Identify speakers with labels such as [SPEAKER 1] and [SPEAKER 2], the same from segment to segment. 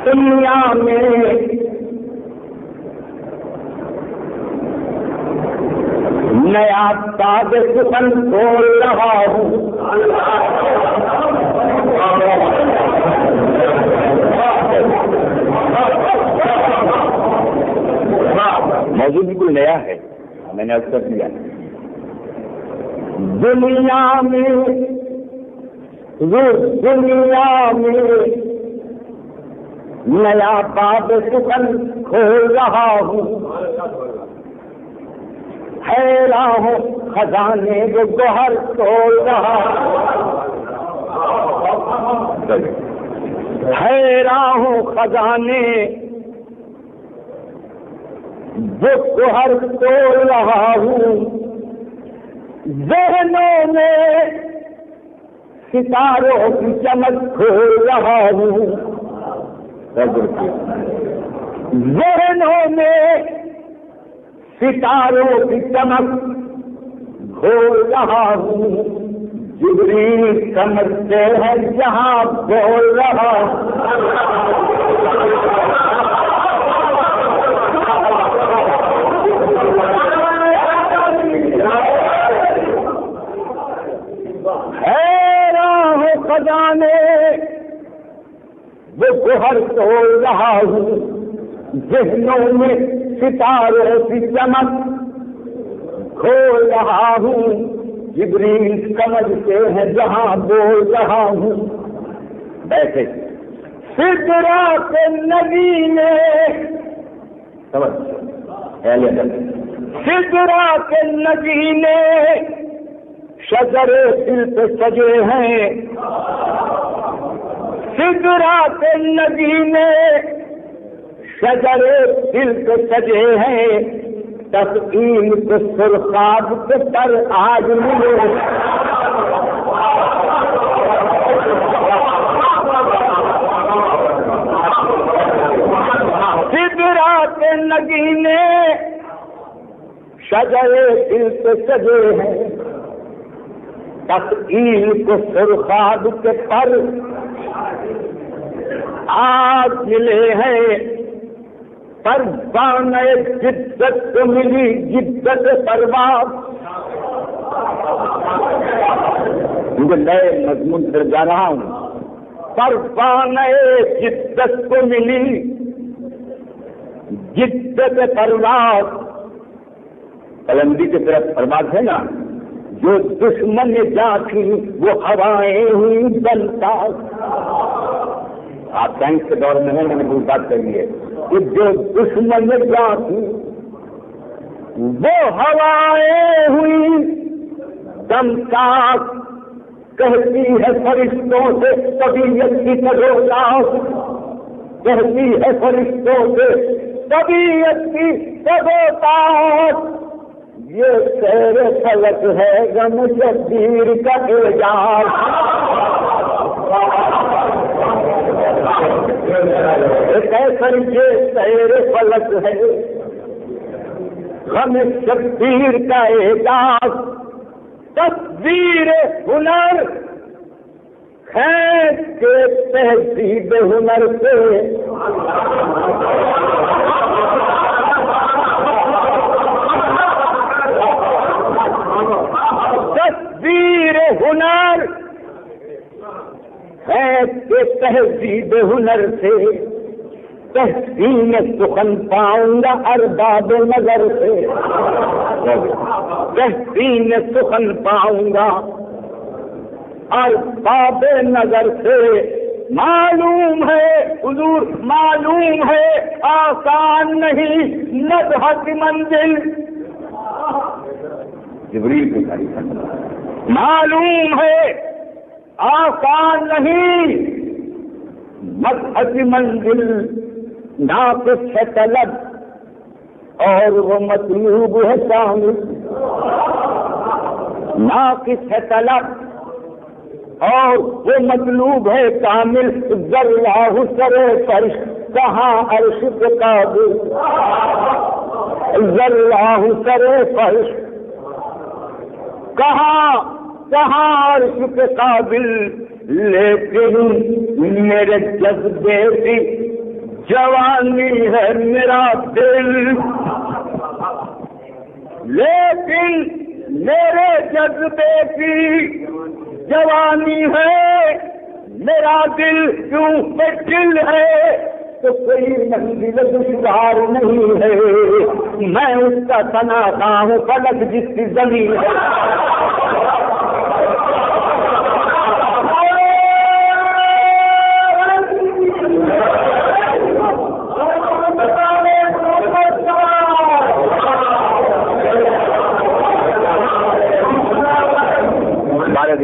[SPEAKER 1] دنیا میں نیا تاج سخن کھول رہا ہوں. موضوع بالکل نیا ہے، میں نے عرض کر دیا. دنیا میں نیا باب سخن کھول رہا ہوں. حیران ہوں خزانے جو گوہر کھول رہا ہوں. حیران ہوں خزانے جو گوہر کھول رہا ہوں. ذہنوں میں ستاروں کی چمک کھول رہا ہوں. ذہنوں میں ستاروں کی چمک کھول رہا ہوں. جبریل سمجھتے ہیں جہاں بول رہا خزانے وہ گوہر کھول رہا ہوں. ذہنوں میں ستاروں کی چمک کھول رہا ہوں. جبریل سمجھتے ہیں جہاں بول رہا ہوں. بیٹھے سدرات نگینے سمجھ سدرات نگینے شجر دل پہ سجے ہیں. سدرات نگینے شجر دل پہ سجے ہیں. تسکین کو سرخاب کے پر آج ملے. سدرات نگینے شجر دل پہ سجے ہیں. تسکین کو سرخاب کے پر آج ملے ہیں. پر بانے جدت کو ملی جدت پرواز. مجھے نئے مضمون پر جا رہا ہوں. پر بانے جدت کو ملی جدت پرواز. قلندی کی طرف پرواز ہے نا. جو دشمن جا تھی وہ ہوائیں ہوئی بنتا. آپ سائنس کے دور میں نے کوئی بات کری ہے کہ جو دشمن جا تھی وہ ہوائیں ہوئی دمتا. کہتی ہے فرشتوں سے طبیعت کی تجولا. کہتی ہے فرشتوں سے طبیعت کی تجولا. یہ سیر فلک ہے غم شبیر کا اعجاز. کیسر یہ سیر فلک ہے غم شبیر کا اعجاز. تصویر ہنر کھینچ کے تہذیب ہنر سے. تصویر ہنر ہے کہ تہذیب ہنر سے. تحسین سخن پاؤں گا ارباب نظر سے. تحسین سخن پاؤں گا ارباب نظر سے. معلوم ہے حضور معلوم ہے آسان نہیں نظر کی منزل. جبریل کی تعریف. معلوم ہے آسان نہیں مذہب کی منزل. ناقص ہے طلب اور وہ مطلوب ہے شامل. ناقص ہے طلب اور وہ مطلوب ہے کامل. ذرہ سرے فرش کہاں عرش کے قابل. ذرہ سرے فرش کہاں عرش کے قابل. لیکن میرے جذبے کی جوانی ہے میرا دل، لیکن میرے جذبے کی جوانی ہے میرا دل، کیوں کہ دل ہے تو کوئی منزل دشوار نہیں ہے، میں اس کا سناتا ہوں فلک جس کی زمین ہے۔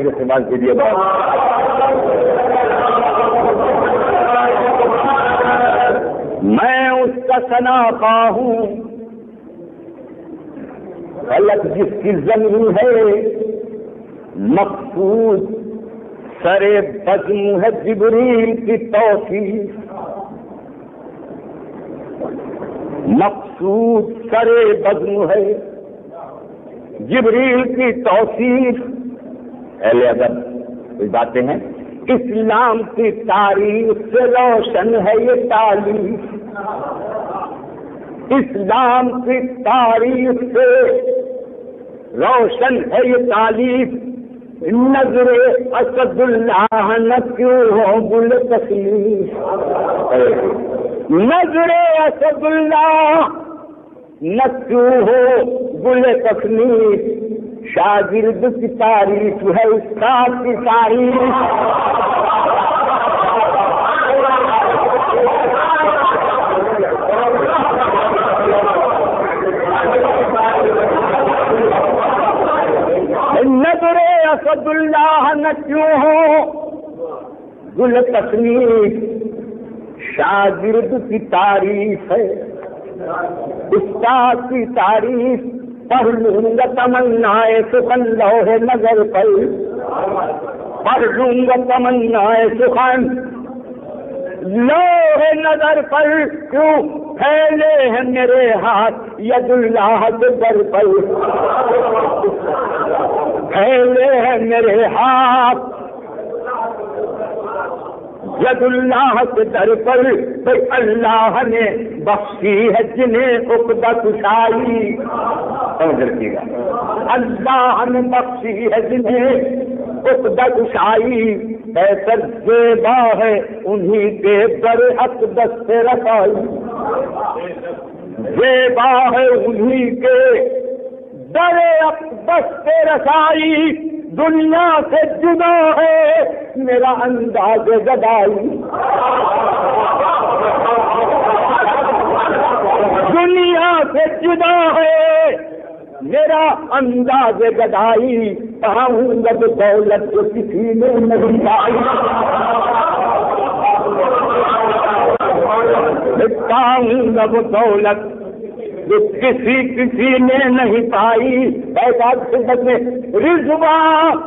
[SPEAKER 1] استعمال کیجیے گا۔ میں اس کا سناتا ہوں فلک جس کی زمین ہے، مقصود سرے بزم ہے جبریل کی توصیف، مقصود سرے بزم ہے جبریل کی توصیف۔ اہل ادب کوئی باتیں ہیں، اسلام کی تاریخ سے روشن ہے یہ تعلیف، اسلام کی تاریخ سے روشن ہے یہ تعلیف، نظر اسد اللہ نہ کیوں ہو گل تکلیف، نظر اسد اللہ نہ کیوں ہو گل تکلیف، شاگرد کی تعریف ہے استاد کی تعریف۔ نظر اسد اللہ نہ کیوں ہو گل تکلیف، شاگرد کی تعریف ہے استاد کی تعریف، پڑھ لوں گا تمنائے سخن لوح نظر پر، پڑھ لوں گا تمنائے سخن لوح نظر پر، کیوں پھیلے ہیں میرے ہاتھ ید اللہ کے در پر، پھیلے ہیں میرے ہاتھ ید اللہ کے در پر، بھئی اللہ نے بخشی ہے جنہیں عقدہ کشائی، سمجھ رکھیے گا، اللہ نے بخشی ہے جنہیں عقدہ کشائی، ایسر زیبا ہے انہی کے در اقدس سے رسائی، زیبا ہے انہی کے در اقدس سے رسائی، دنیا سے جدا ہے میرا انداز گدائی، دنیا سے جدا ہے میرا انداز گدائی، پاؤں گا تو دولت جو کسی نے نہیں پائی، پاؤں گا وہ دولت جو کسی نے نہیں پائی، ایسا خدمت میں رضوان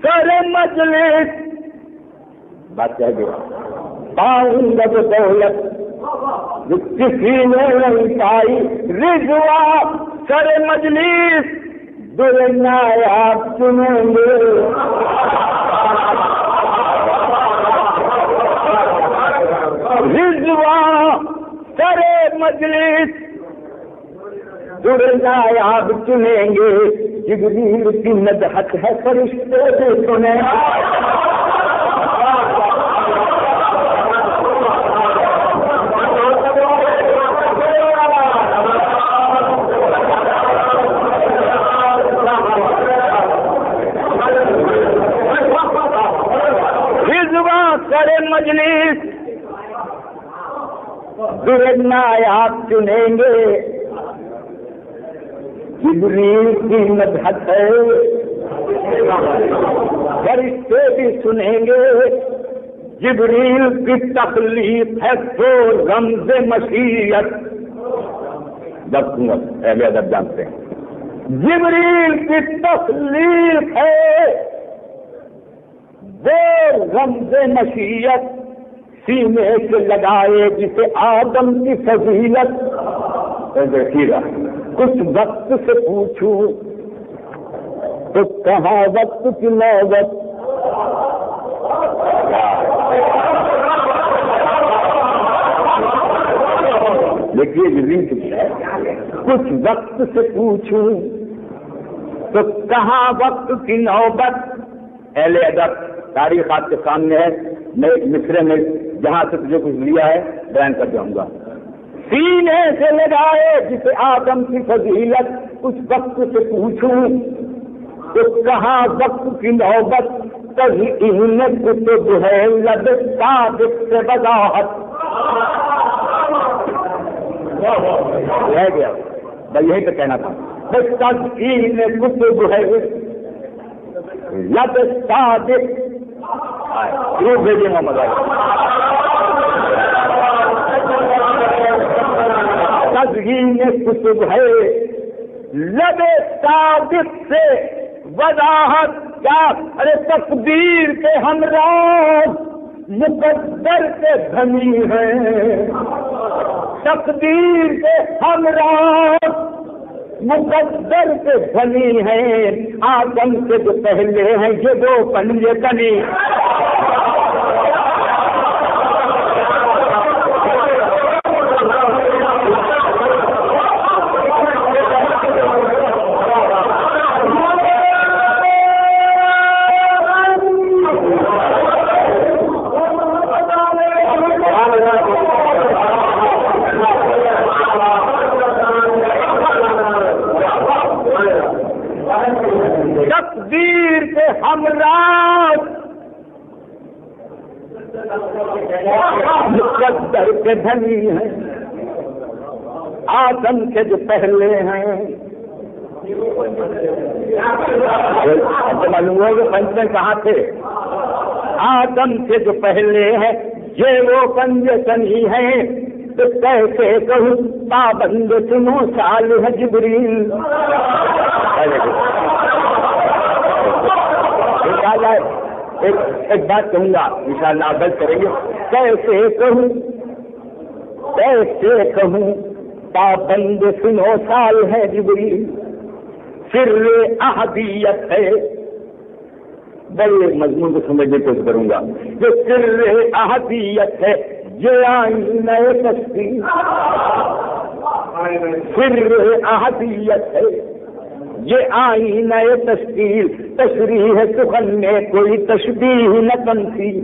[SPEAKER 1] سر مجلس بات کہہ دیا، پاؤں گا وہ دولت جو کسی نے نہیں پائی، رضوان سر مجلس در نایاب چنیں گے، رضوان سر مجلس در نایاب چنیں گے، جبریل کی مدحت ہے فرشتے بھی سنیں، سر مجلس در نایاب چنیں گے، جبریل کی مدحت ہے فرشتے بھی سنیں گے، جبریل کی تخلیق ہے تو رمز مشیت، اہل ادب جانتے ہیں، جبریل کی تخلیق ہے وہ رمز مشیت، سینے سے لگائے جسے آدم کی فضیلت، دیکھیے گا کچھ وقت سے پوچھوں تو کہاں وقت کی نوبت، دیکھیے یہ لنک بھی ہے. کچھ وقت سے پوچھوں تو کہاں وقت کی نوبت. اہل ادب تاریخ آپ کے سامنے ہے. میں ایک مصرے میں جہاں سے تجھے کچھ لیا ہے بیان کر جاؤں گا. سینے سے لگائے جسے آدم کی فضیلت. کچھ وقت سے پوچھوں تو کہاں وقت کی نوبت. تزئین کتب ہے لب صادق سے وضاحت. رہ گیا بھائی یہی تو کہنا تھا. تزئین کتب ہے لب صادق. روح بھیجیے محمد تزئین کتب ہے لب صادق سے وضاحت. کیا ارے تقدیر کے ہمراہ مقدر کے دھنی ہیں. تقدیر کے ہمراہ مقدر کے دھنی ہیں. آدم سے جو پہلے ہیں یہ دو پنجے کنی. تقدیر کے ہمراہ مقدر کے دھنی ہیں. آدم کے جو پہلے ہیں معلوم ہو کہ پنجے کہاں تھے. آدم کے جو پہلے ہیں یہ وہ پنجے کنی ہیں. تو کیسے کہوں پابند سنو صالح جبریل. ایک بات کہوں گا انشاءاللہ آپ بات کریں گے. کیسے کہوں پابند سنو صالح جبریل. سر احدیت ہے. بڑے مضمون کو سمجھنے کی کوشش کروں گا. جو سر احدیت ہے یہ آئینہ تشبیہ. سر احدیت ہے یہ آئینہ تشکیل. تشریح سخن میں کوئی تشبیہ نہ تمثیل.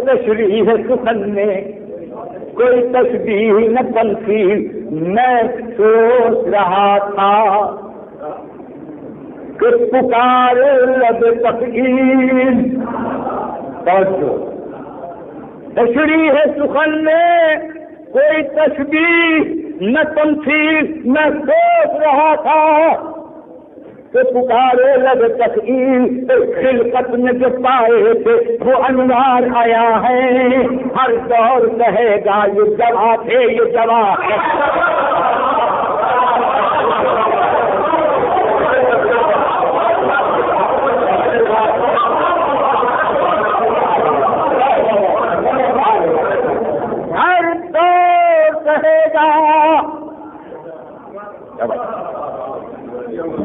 [SPEAKER 1] تشریح سخن میں کوئی تشبیہ نہ تمثیل. میں سوچ رہا تھا کہ پکار لب تقدیر. تشریح سخن میں کوئی تشبیہ نہ تمثیل. میں سوچ رہا تھا کہ پکارے لب تقدیر. خلقت میں جو پائے تھے وہ انوار آیا ہے. ہر دور کہے گا یہ جواں تھے یہ جواں ہے.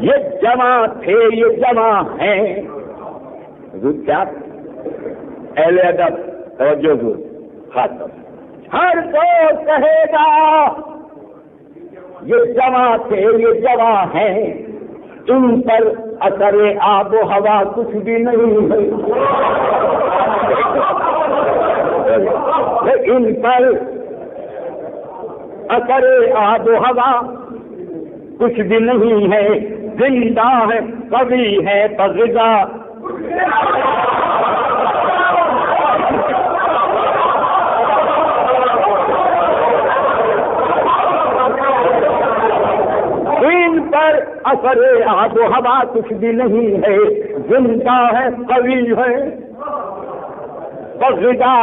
[SPEAKER 1] یہ جمع تھے یہ جمع ہیں. کیا اہل ادب توجہ دور خاص طور ہر دور کہے گا یہ جمع تھے یہ جمع ہیں. ان پر اثر آب و ہوا کچھ بھی نہیں ہے. ان پر اثر آب و ہوا کچھ بھی نہیں ہے. زندہ ہے قوی ہے غذا. ان پر اثر آب و ہوا کچھ بھی نہیں ہے. زندہ ہے قوی ہے غذا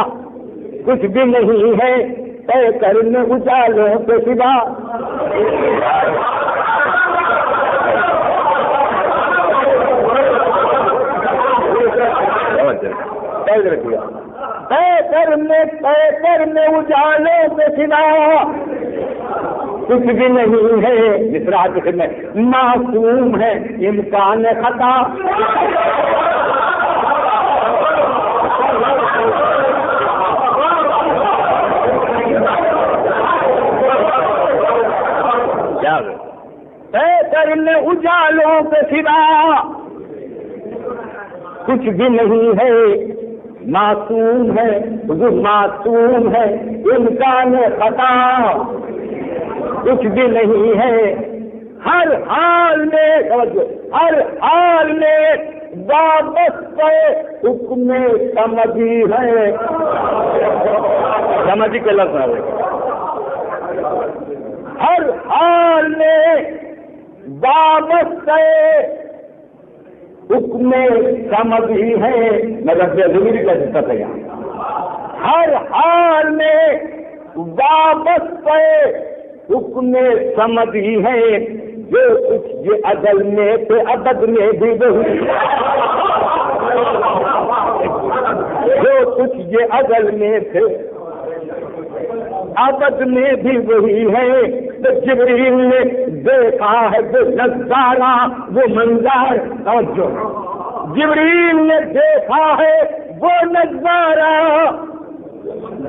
[SPEAKER 1] کچھ بھی نہیں ہے. طے کرنے اجالوں کے سوا کرنے اجالوں کے سوا کچھ بھی نہیں ہے. مصرا کی خدمت معصوم ہے امکان خطا. اللہ کے سوا کچھ بھی نہیں ہے، معصوم ہے، حضور معصوم ہے، امکان خطا کچھ بھی نہیں ہے، ہر حال میں ہر حال میں وابستہ حکم سمجھی ہے، سمجھی کے لفظ ہے، ہر حال میں وابستہ حکم سمجھی ہے، مگر ضروری کا دقت ہے، ہر حال میں وابستہ حکم سمجھی ہے، جو کچھ یہ ازل میں تھے ابد میں بھی وہی، جو کچھ یہ ازل میں تھے ابد میں بھی وہی ہے۔ تو جبریل نے دیکھا ہے وہ نظارہ، وہ منظر، توجہ، جبریل نے دیکھا ہے وہ نظارہ،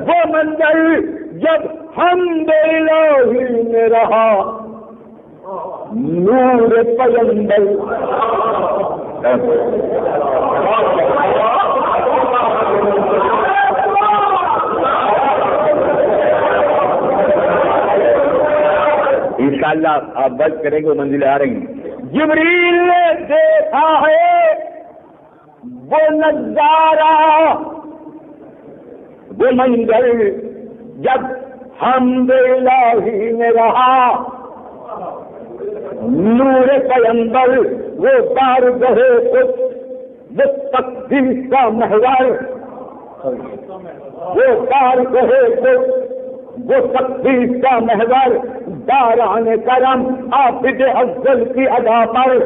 [SPEAKER 1] وہ منظر جب حمد الہی میں رہا نور پیغمبر، انشاءاللہ آپ بچ کریں گے، منزلیں آ رہی ہیں۔ جبریل نے دیکھا ہے وہ نظارہ، وہ منظر جب حمد الہی میں رہا نور پیغمبر، وہ بارگاہ قدس، وہ تقدیس کا محور، وہ بارگاہ قدس، وہ تقدیس کا محور، داران کرم حافظ افضل کی ادا پر،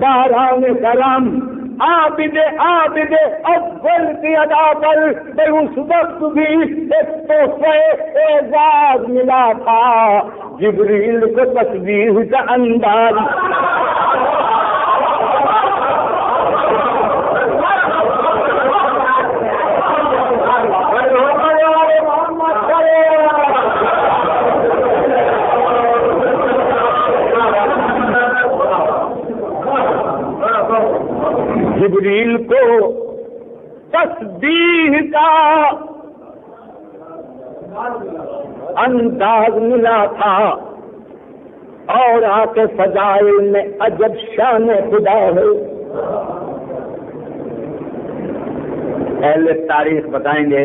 [SPEAKER 1] داران کرم عابد افضل کی ادا پر اس وقت بھی ایک تحفہ اعزاز ملا تھا، جبریل کو تسبیح کا انداز، جبریل کو تسبیح کا انداز ملا تھا، اور آ کے فضائل میں عجب شان خدا ہے۔ اہل تاریخ بتائیں گے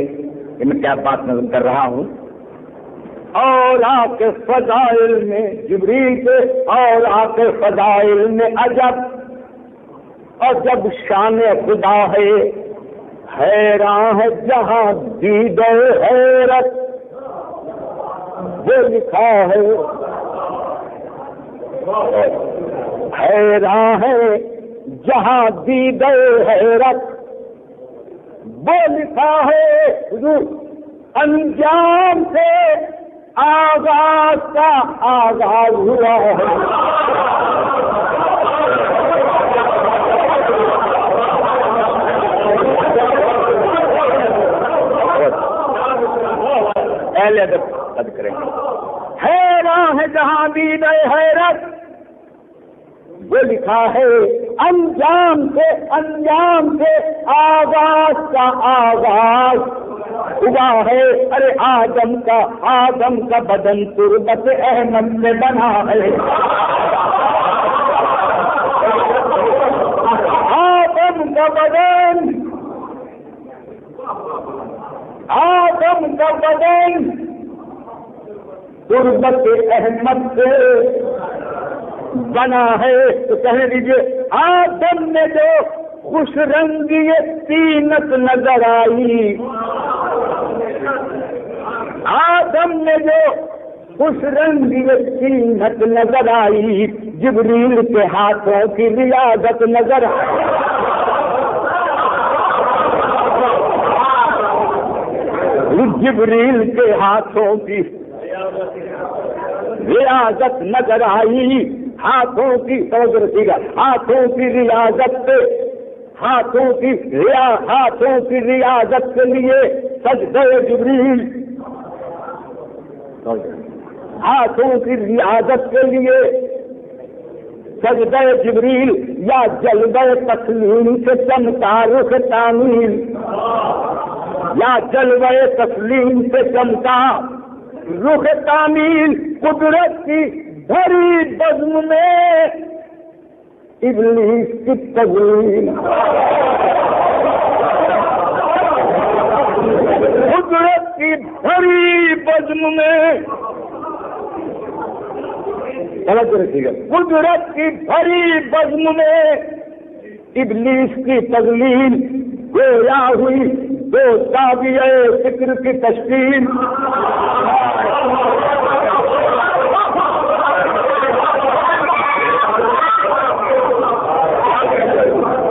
[SPEAKER 1] کہ میں کیا بات نظم کر رہا ہوں، اور آ کے فضائل میں جبریل کے، اور آ کے فضائل میں عجب اور جب شان خدا ہے، حیران ہے جہاں دید حیرت، وہ لکھا ہے، حیران ہے جہاں دید حیرت، وہ لکھا ہے، انجام سے آغاز کا آغاز ہوا ہے۔ اہل ادب قد کریں گے، حیران ہے جہاں دید حیرت، وہ لکھا ہے انجام سے آغاز کا آغاز ہوا ہے۔ ارے آدم کا بدن تربت احمد سے بنا ہے، آدم کا بدن تربت احمد سے بنا ہے۔ تو کہہ دیجیے آدم میں جو خوش رنگی تینت نظر آئی، آدم میں جو خوش رنگی تینت نظر آئی، جبریل کے ہاتھوں کی ریاضت نظر آئی، جبریل کے ہاتھوں کی ریاضت نظر آئی، ہاتھوں کی ہاتھوں کی ریاضت، ہاتھوں کی ریاضت کے لیے سجدہ جبریل، ہاتھوں کی ریاضت کے لیے سجدہ جبریل یا جلوہ تسلیم سے چمکا رخ تعمیل، یا جلوہ تسلیم سے چمکا رخ تعمیل، قدرت کی بھری بزم میں ابلیس کی تزلیل، قدرت کی بھری بزم میں، قدرت کی بھری بزم میں ابلیس کی تزلیل، گویا ہوئی دو زاویہ فکر کی تشکیل،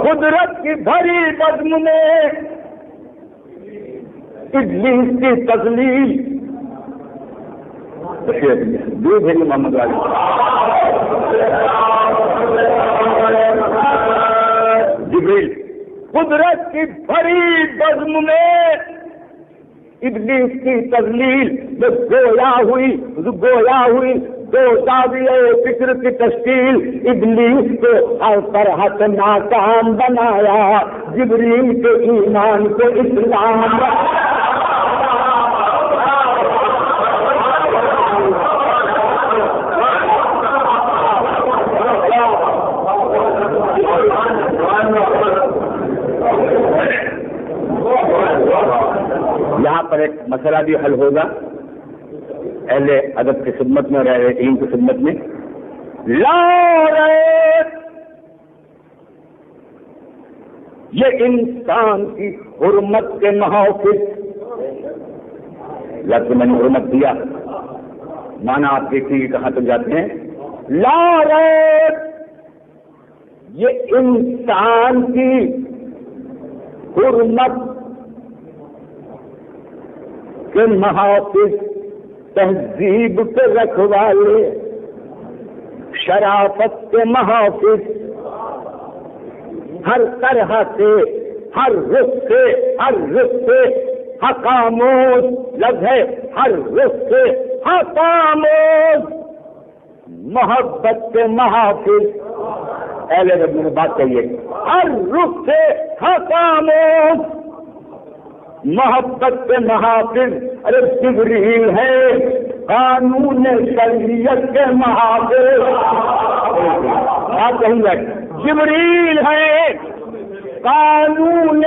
[SPEAKER 1] قدرت کی بھری بزم میں ابلیس کی تزلیل، محمد علی جبریل، قدرت کی بھری بزم میں ابلیس کی تزلیل، جو گویا ہوئی دو زاویہ فکر کی تشکیل، ابلیس کو ہر طرح سے ناکام بنایا، جبریل کے ایمان کو اسلام یہاں پر ایک مسئلہ بھی حل ہوگا اہل ادب کی خدمت میں اور اہل دین کی خدمت میں. لا یہ انسان کی حرمت کے محافظ، لفظ میں نے حرمت دیا، مانا آپ دیکھیں گے کہاں تک جاتے ہیں. لا ریب، یہ انسان کی حرمت کے محافظ، تہذیب کے رکھوالے، شرافت کے محافظ، ہر طرح سے، ہر رخ سے حقاموز لفظ ہے، ہر رخ سے حقاموز محبت کے محافظ. اہل رب نے بات کہیے، ہر رخ سے حقاموز محبت کے محافظ. ارے جبریل ہے قانون شریعت کے محافظ. آپ کہیں گے جبریل ہے قانون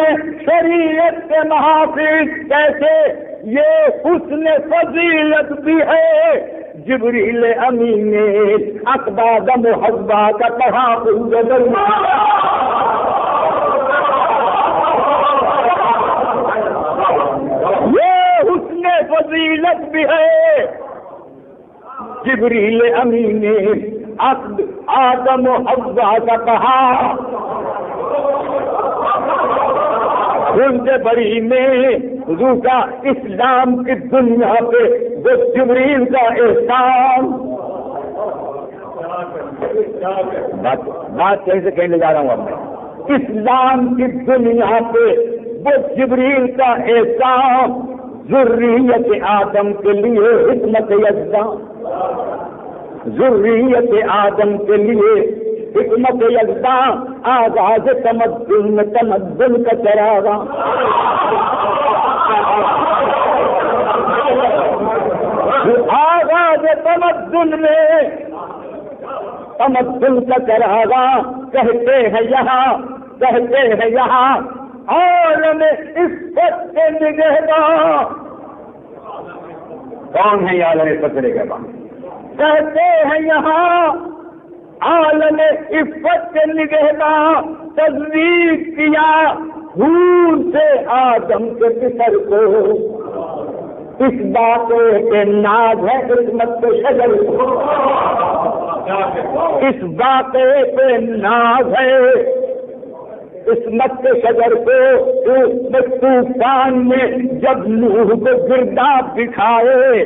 [SPEAKER 1] شریعت کے محافظ. کیسے؟ یہ حسن فضیلت بھی ہے، جبریل امین اقباد محبہ کا تحافظ فضیلت بھی ہے، جبریل امین آدم و حوا کا کہا. خلد بری میں حضور کا اسلام کی دنیا پہ وہ جبریل کا احسان. بات کہیں سے کہنے جا رہا ہوں اب میں، اسلام کی دنیا پہ وہ جبریل کا احسان. ذریت آدم کے لیے حکمت یزداں، ذریت آدم کے لیے حکمت یزداں، آغاز تمدن میں تمدن کا چراغا. آغاز تمدن میں تمدن کا چراغا. کہتے ہیں یہاں عالم عزت کے نگہباں. کون ہے یہ عالم عزت کے نگہباں؟ کہتے ہیں یہاں عالم عزت کے نگہباں. تجویز کیا حور سے آدم کے پسر کو، اس بات کے ناز ہے عصمت کے شجر کو، اس بات کے ناز ہے عصمت کے شجر کو. طوفان میں جب نوح کو گرداب دکھائے،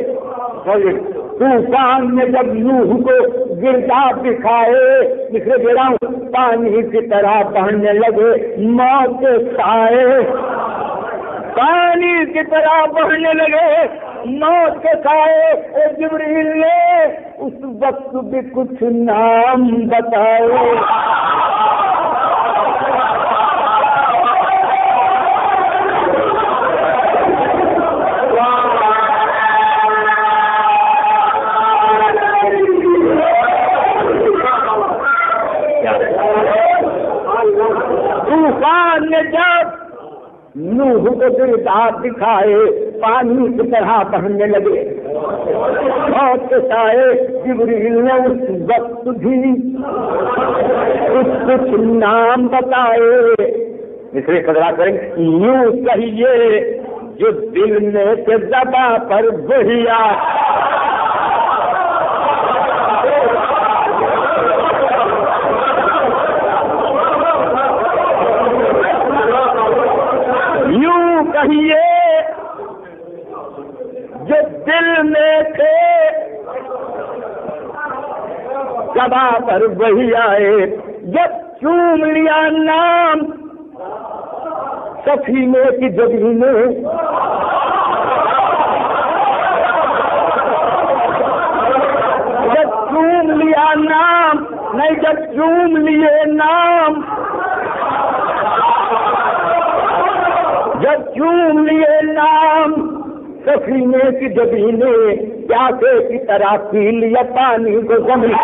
[SPEAKER 1] طوفان میں جب نوح کو گرداب دکھائے، جسے گرا پانی کی طرح بہنے لگے موت کے سائے، پانی کی طرح بہنے لگے موت کے سائے جبریل نے اس وقت بھی کچھ نام بتائے. طوفان نے جب نوح کو گرداب دکھائے پانی کی طرح بہنے لگے. موت کے سائے جبریل نے اس وقت بھی کچھ نام بتائے. دوسرے قدرات کریں یوں کہیے جو دل میں سے زباں پر وہی کہیے جو دل میں تھے زباں پر وہی آئے. جب چوم لیا نام سفینے کی جبی نے جب چوم لیا نام نہیں جب چوم لیے نام جب چوم لیے نام سفینے کی جبی نے پیاسے کی طرح پی لیا پانی کو زمین.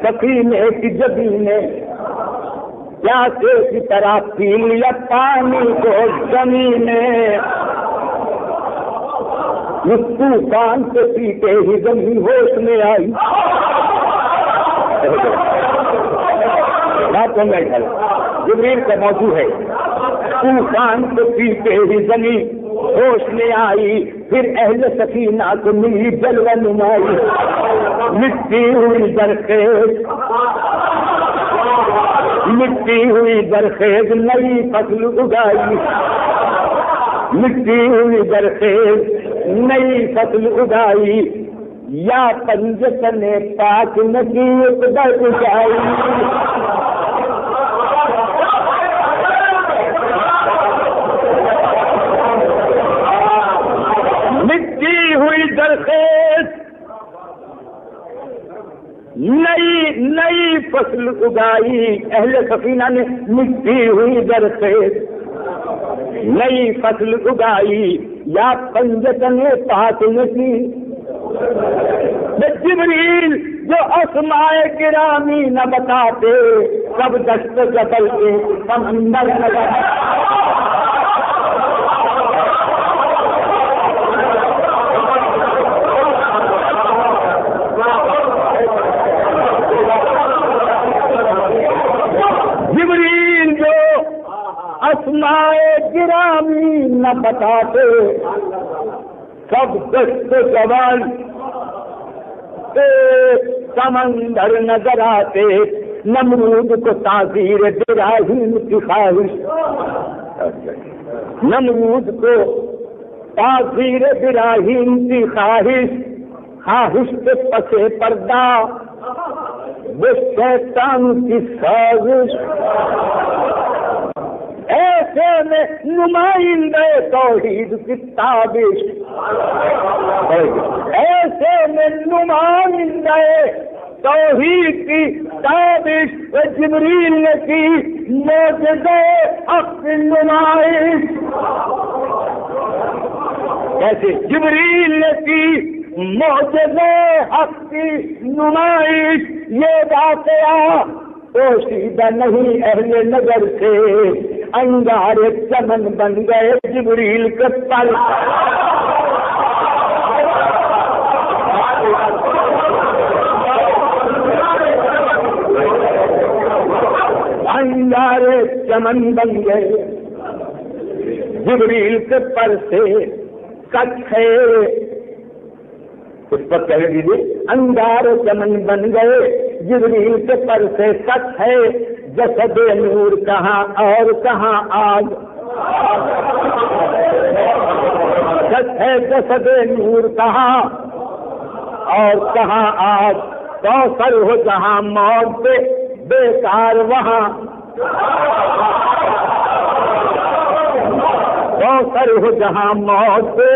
[SPEAKER 1] سفینے کی جبی نے پیاسے کی طرح پی لیا پانی کو زمین نے. اس طوفان سے پیتے ہی زمین ہوش میں آئی. باتوں میں جبریل کا موضوع ہے. طوفان سے پیتے ہی زمین ہوش میں آئی. پھر اہل سفینہ کو ملی جلوہ نمائی. مٹی ہوئی درخیز مٹی ہوئی درخیز نئی فصل اگائی. مٹی ہوئی درخیز نئی فصل اگائی. یا پنجتن پاک نصیب در اگائی. مٹی ہوئی درخیز نئی فصل اگائی. اہل سفینہ نے مٹی ہوئی درخیز نئی فصل اگائی. یا پنجتن پاک نصیب. جبریل جو اسمائے گرامی نہ بتاتے سب دست جبل کے سمندر نظر. جبریل جو اسمائے گرامی نہ بتاتے سب دست جبل سمندر نظر آتے. نمرود کو تعزیر ابراہیم کی خواہش نمرود کو تعزیر ابراہیم کی خواہش کے پسے پردہ وہ شیطان کی سازش. ایسے میں نمائندے توحید کی تابش ایسے میں نمائندے توحید کی تابش جبریل نے کی معجزہ حق نمائش. کیسے جبریل نے کی معجزہ حق کی نمائش. یہ واقعہ پوشیدہ نہیں اہل نظر سے. انگارے چمن بن گئے جبریل کے پل. انگارے چمن بن گئے جبریل کے پر سے. کچھ ہے اس پر کہہ دیجیے انگارے چمن بن گئے جبریل کے پر سے سچ ہے جسد نور کہاں اور کہاں آگ، سچ ہے جسد نور کہاں اور کہاں آگ، کوثر ہو جہاں موت پہ بیکار وہاں، کوثر ہو جہاں موت پہ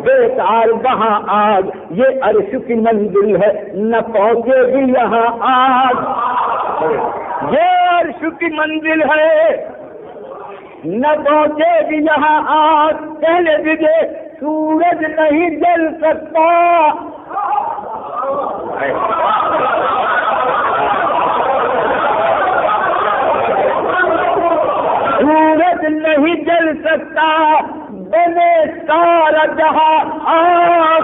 [SPEAKER 1] بیکار وہاں آگ، یہ عرش کی منزل ہے نہ پہنچے گی یہاں آگ، یہ عرش کی منزل ہے نہ پہنچے گی یہاں آگ، کہنے دیجیے سورج نہیں جل سکتا، سورج نہیں جل سکتا بنے سارا جہاں آگ،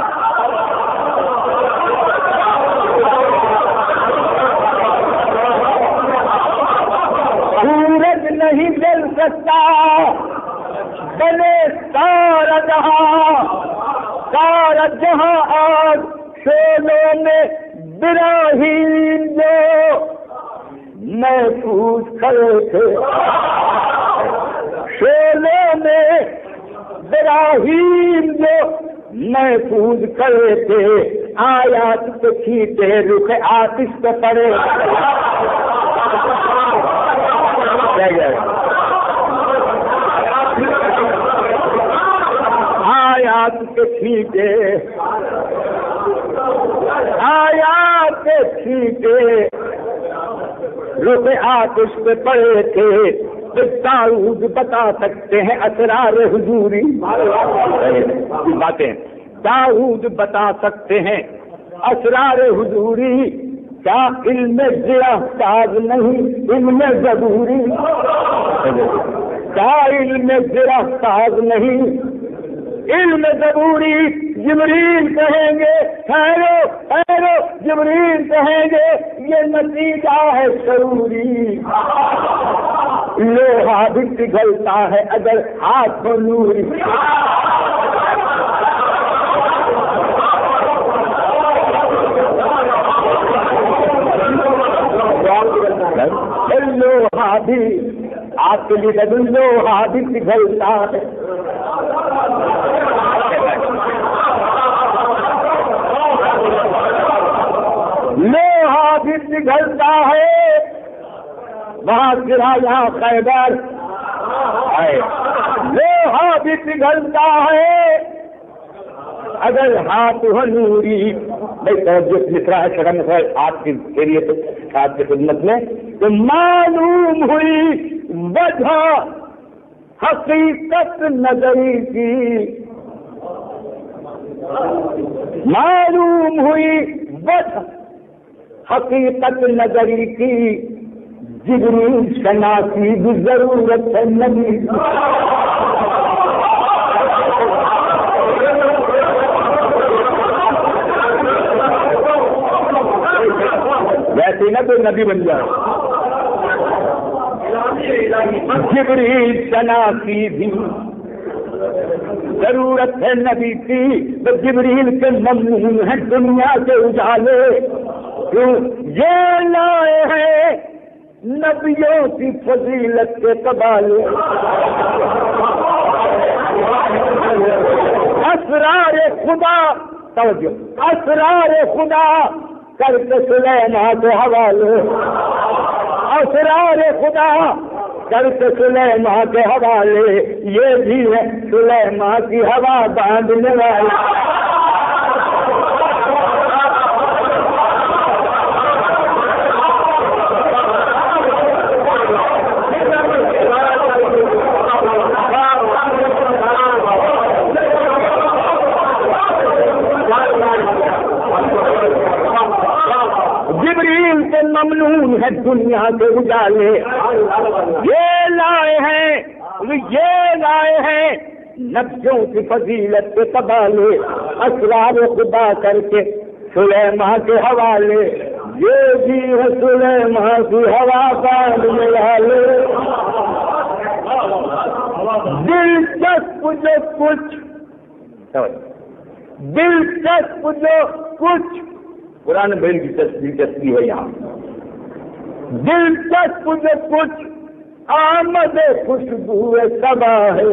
[SPEAKER 1] سورج نہیں جل سکتا بنے سارا جہاں آگ، شولوں میں براہیم جو محفوظ کھڑے تھے، شولوں میں براہیم جو محفوظ کھڑے تھے، آیات پہ کھینچے رخ آتش پہ پڑے، آیات پہ کھینچے، آیات پہ کھینچے رخ آتش پہ پڑے تھے، داؤد بتا سکتے ہیں اسرار حضوری، باتیں داؤد بتا سکتے ہیں اسرار حضوری، کیا علم گرفتار نہیں علم ضروری، کیا علم گرفتار نہیں علم ضروری، جبریل کہیں گے ٹھہرو ٹھہرو، جبریل کہیں گے یہ نتیجہ ہے ضروری، لوہا بھی پگھلتا ہے اگر ہاتھ کو نوری، لوہا بھی آپ کے لیے لوہا بھی پگھلتا ہے، لوہا بھی پگھلتا ہے، وہاں کرایہ خیبر ہے، لوہا بھی پگھلتا ہے اگر ہاتھ ہو نوری، جو لکھ رہا ہے شرم ہے آپ کی خیریت آپ کی خدمت میں، تو معلوم ہوئی وجہ حقیقت نظری کی، معلوم ہوئی وجہ حقیقت نظری کی، جبریل شناسی بھی ضرورت ہے نبی، ویسے نہ کوئی نبی بن جائے، جبریل شناسی بھی ضرورت ہے نبی کی، تو جبریل کے ممنون ہیں دنیا کے اجالے، کیوں یہ لائے ہیں نبیوں کی فضیلت کے قبالے، اسرار خدا، توجہ اسرار خدا کر کے سلیمان کے حوالے، اسرار خدا کر کے سلیمان کے حوالے، یہ بھی ہے سلیمان کی ہوا باندھنے والے، جبریل کے ممنون ہے دنیا کے اجالے، یہ لائے ہیں نبیوں کی فضیلت کے قبالے، اسرار خدا کر کے سلیمان کے حوالے، یہ بھی ہے سلیمان کی ہوا باندھنے والے، دلچسپ جو کچھ قرآن بھائی کی دلچسپی ہے یہاں. دلچسپ جو کچھ آمد خوشبو صبا ہے.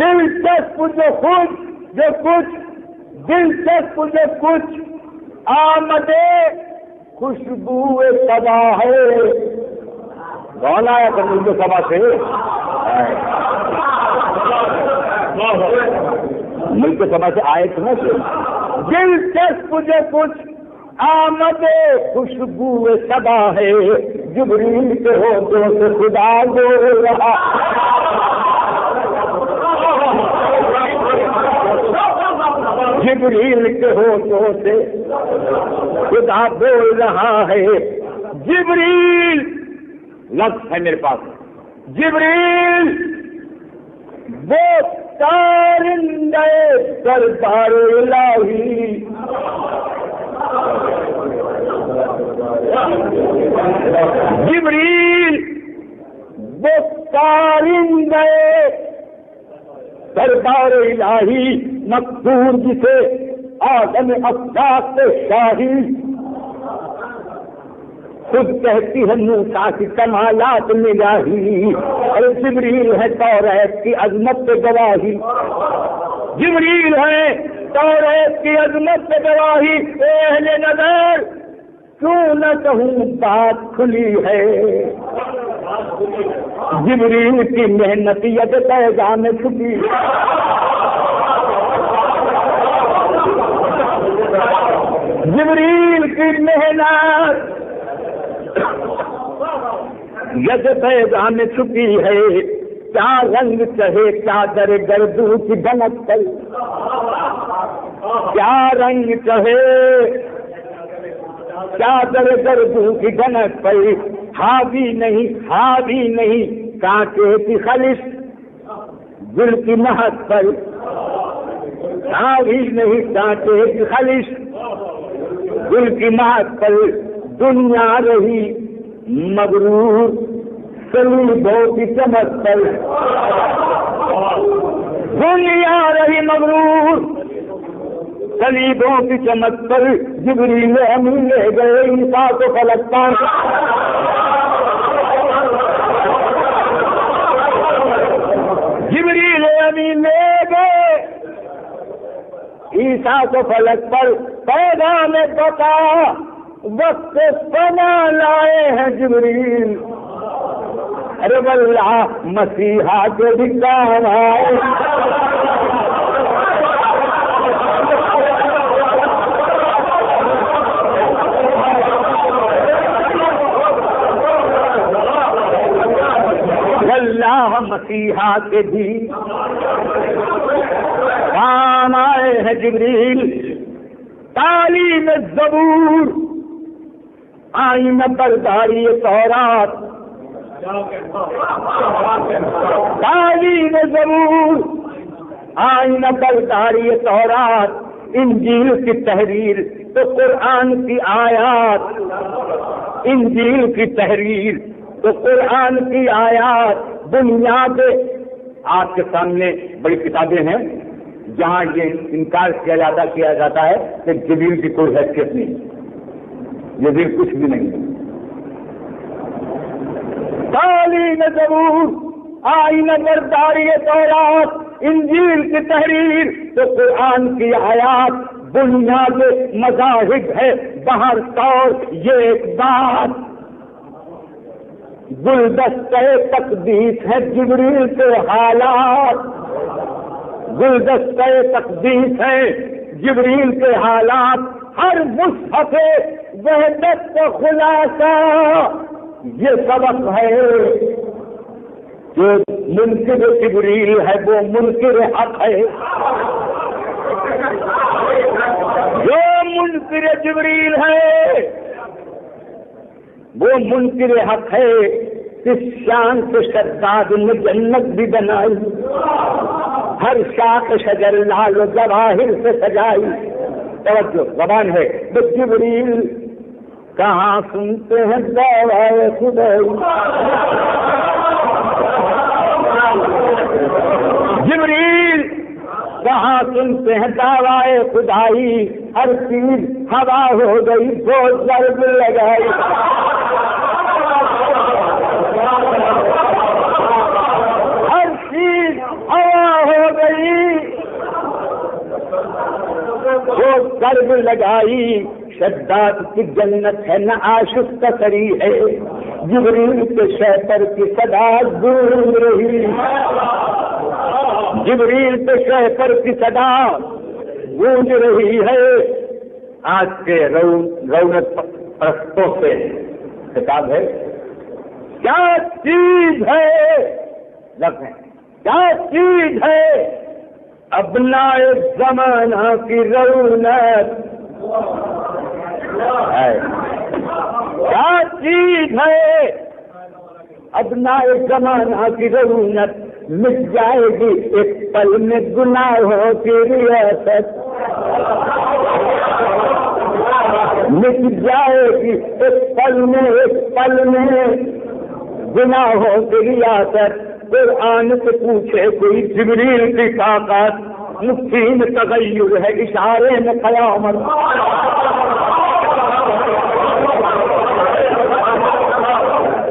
[SPEAKER 1] دلچسپ جو کچھ دلچسپ جو کچھ آمد خوشبو صبا ہے. کون آیا خوشبو صبا سے؟ ملک سبا سے آئے تھے. دلچسپ جو کچھ آمد خوشبو صبا ہے. جبریل کے ہوٹوں سے خدا بول رہا. جبریل کے ہوٹوں سے خدا بول رہا ہے. جبریل لفظ ہے میرے پاس. جبریل وہ تارندے دربار الہی. جبریل وہ تارندے دربار الہی مقصود جسے آدم افلاک سے شاہی. خود کہتی ہے موسیٰ کی کمالات نگاہی. اور جبریل ہے توریت کی عظمت پہ گواہی. جبریل ہے توریت کی عظمت پہ گواہی. اے اہل نظر کیوں نہ کہوں بات کھلی ہے. جبریل کی محنتیت پیغام میں چھپی. جبریل کی محنت ید پیغام میں چھپی ہے. کیا رنگ چہے چادر گردو کی بنک پر. کیا رنگ چہے چادر گردو کی بنک پر. حاوی نہیں کانٹے کی خلش گل کی مہک پر. حاوی نہیں کانٹے کی خلش گل کی مہک پر. دنیا رہی مغرور صلیبوں کی چمک پر. دنیا رہی مغرور صلیبوں کی چمک پر. جبریل امین لے گئے عیسیٰ کو فلک پر. جبریل امین لے گئے عیسیٰ کو فلک پر. پیغام بتا وقت فنا لائے ہیں جبریل. ارے واللہ مسیحا کے بھی کام آئے. واللہ مسیحا کے بھی کام آئے ہیں جبریل. تعلیم زبور آئین برداری تورات. تعلیم زبور آئین برداری تورات. انجیل کی تحریر تو قرآن کی آیات. انجیل کی تحریر تو قرآن کی آیات. بنیاد آپ کے سامنے بڑی کتابیں ہیں جہاں یہ انکار کیا جاتا ہے کہ جبریل کی کوئی حیثیت نہیں. جبریل کچھ بھی نہیں. تعلیم زبور آئین برداری تورات. انجیل کی تحریر تو قرآن کی آیات. بنیاد مذاہب ہے باہر طور. یہ ایک بات گلدستہ تقدیس ہے جبریل کے حالات. گلدستہ تقدیس ہے جبریل کے حالات. ہر مصحف وحدت کا خلاصہ یہ سبق ہے. جو منکر جبریل ہے وہ منکر حق ہے. جو منکر جبریل ہے وہ منکر حق ہے. اس شان سے شداد نے جنت بھی بنائی. ہر شاخ شجر لال و جواہر سے سجائی. توجہ زبان ہے. جبریل کہاں سنتے ہیں دعوائے خدائی. جبریل کہاں سنتے ہیں دعوائے خدائی، ہر چیز ہوا ہو گئی، دو ضرب لگائی، ہر چیز ہوا ہو گئی، دو ضرب لگائی۔ شداد کی جنت ہے نہ آشفتہ کری ہے، جبریل کے شہپر کی صدا گونج رہی، جبریل کے شہپر کی صدا گونج رہی ہے۔ آج کے رونق پرستوں سے خطاب ہے، کیا چیز ہے لفظ ہے، کیا چیز ہے ابنائے زمانہ کی رونق ہے، کیا چیز ہے ابنائے زمانہ کی رونق، مٹ جائے گی ایک پل میں گناہوں کی ریاست، مٹ جائے گی ایک پل میں گناہوں کی ریاست۔ قرآن سے پوچھے کوئی جبریل کی طاقت، مٹھی میں تغیر ہے اشارے میں قیامت،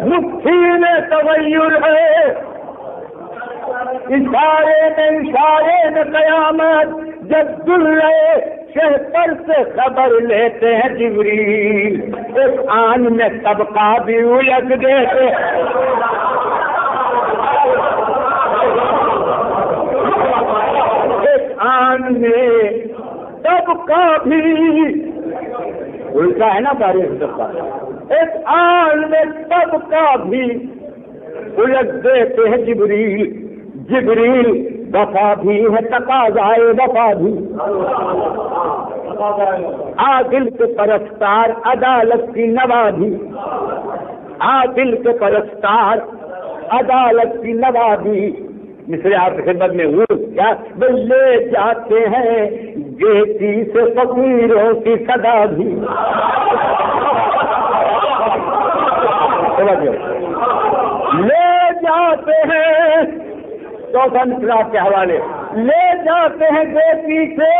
[SPEAKER 1] مٹھی میں تغیر ہے اشارے میں قیامت۔ جب دلہے شہپر سے خبر لیتے ہیں جبریل، اس آن میں طبقہ بھی الٹ دیتے، اس آن میں طبقہ بھی الٹا ہے نا بارش، اس آن میں طبقہ بھی الٹ دیتے ہیں جبریل۔ جبریل وفا بھی ہے تقاضائے وفا بھی، عادل کے پرستار عدالت کی نوازی، عادل کے پرستار عدالت کی نوازی۔ مثل آپ کی خدمت میں ہوں کیا لے جاتے ہیں گیتی سے فقیروں کی صدا بھی، لے جاتے ہیں چوتھا انقلاب کے حوالے، لے جاتے ہیں گیتی سے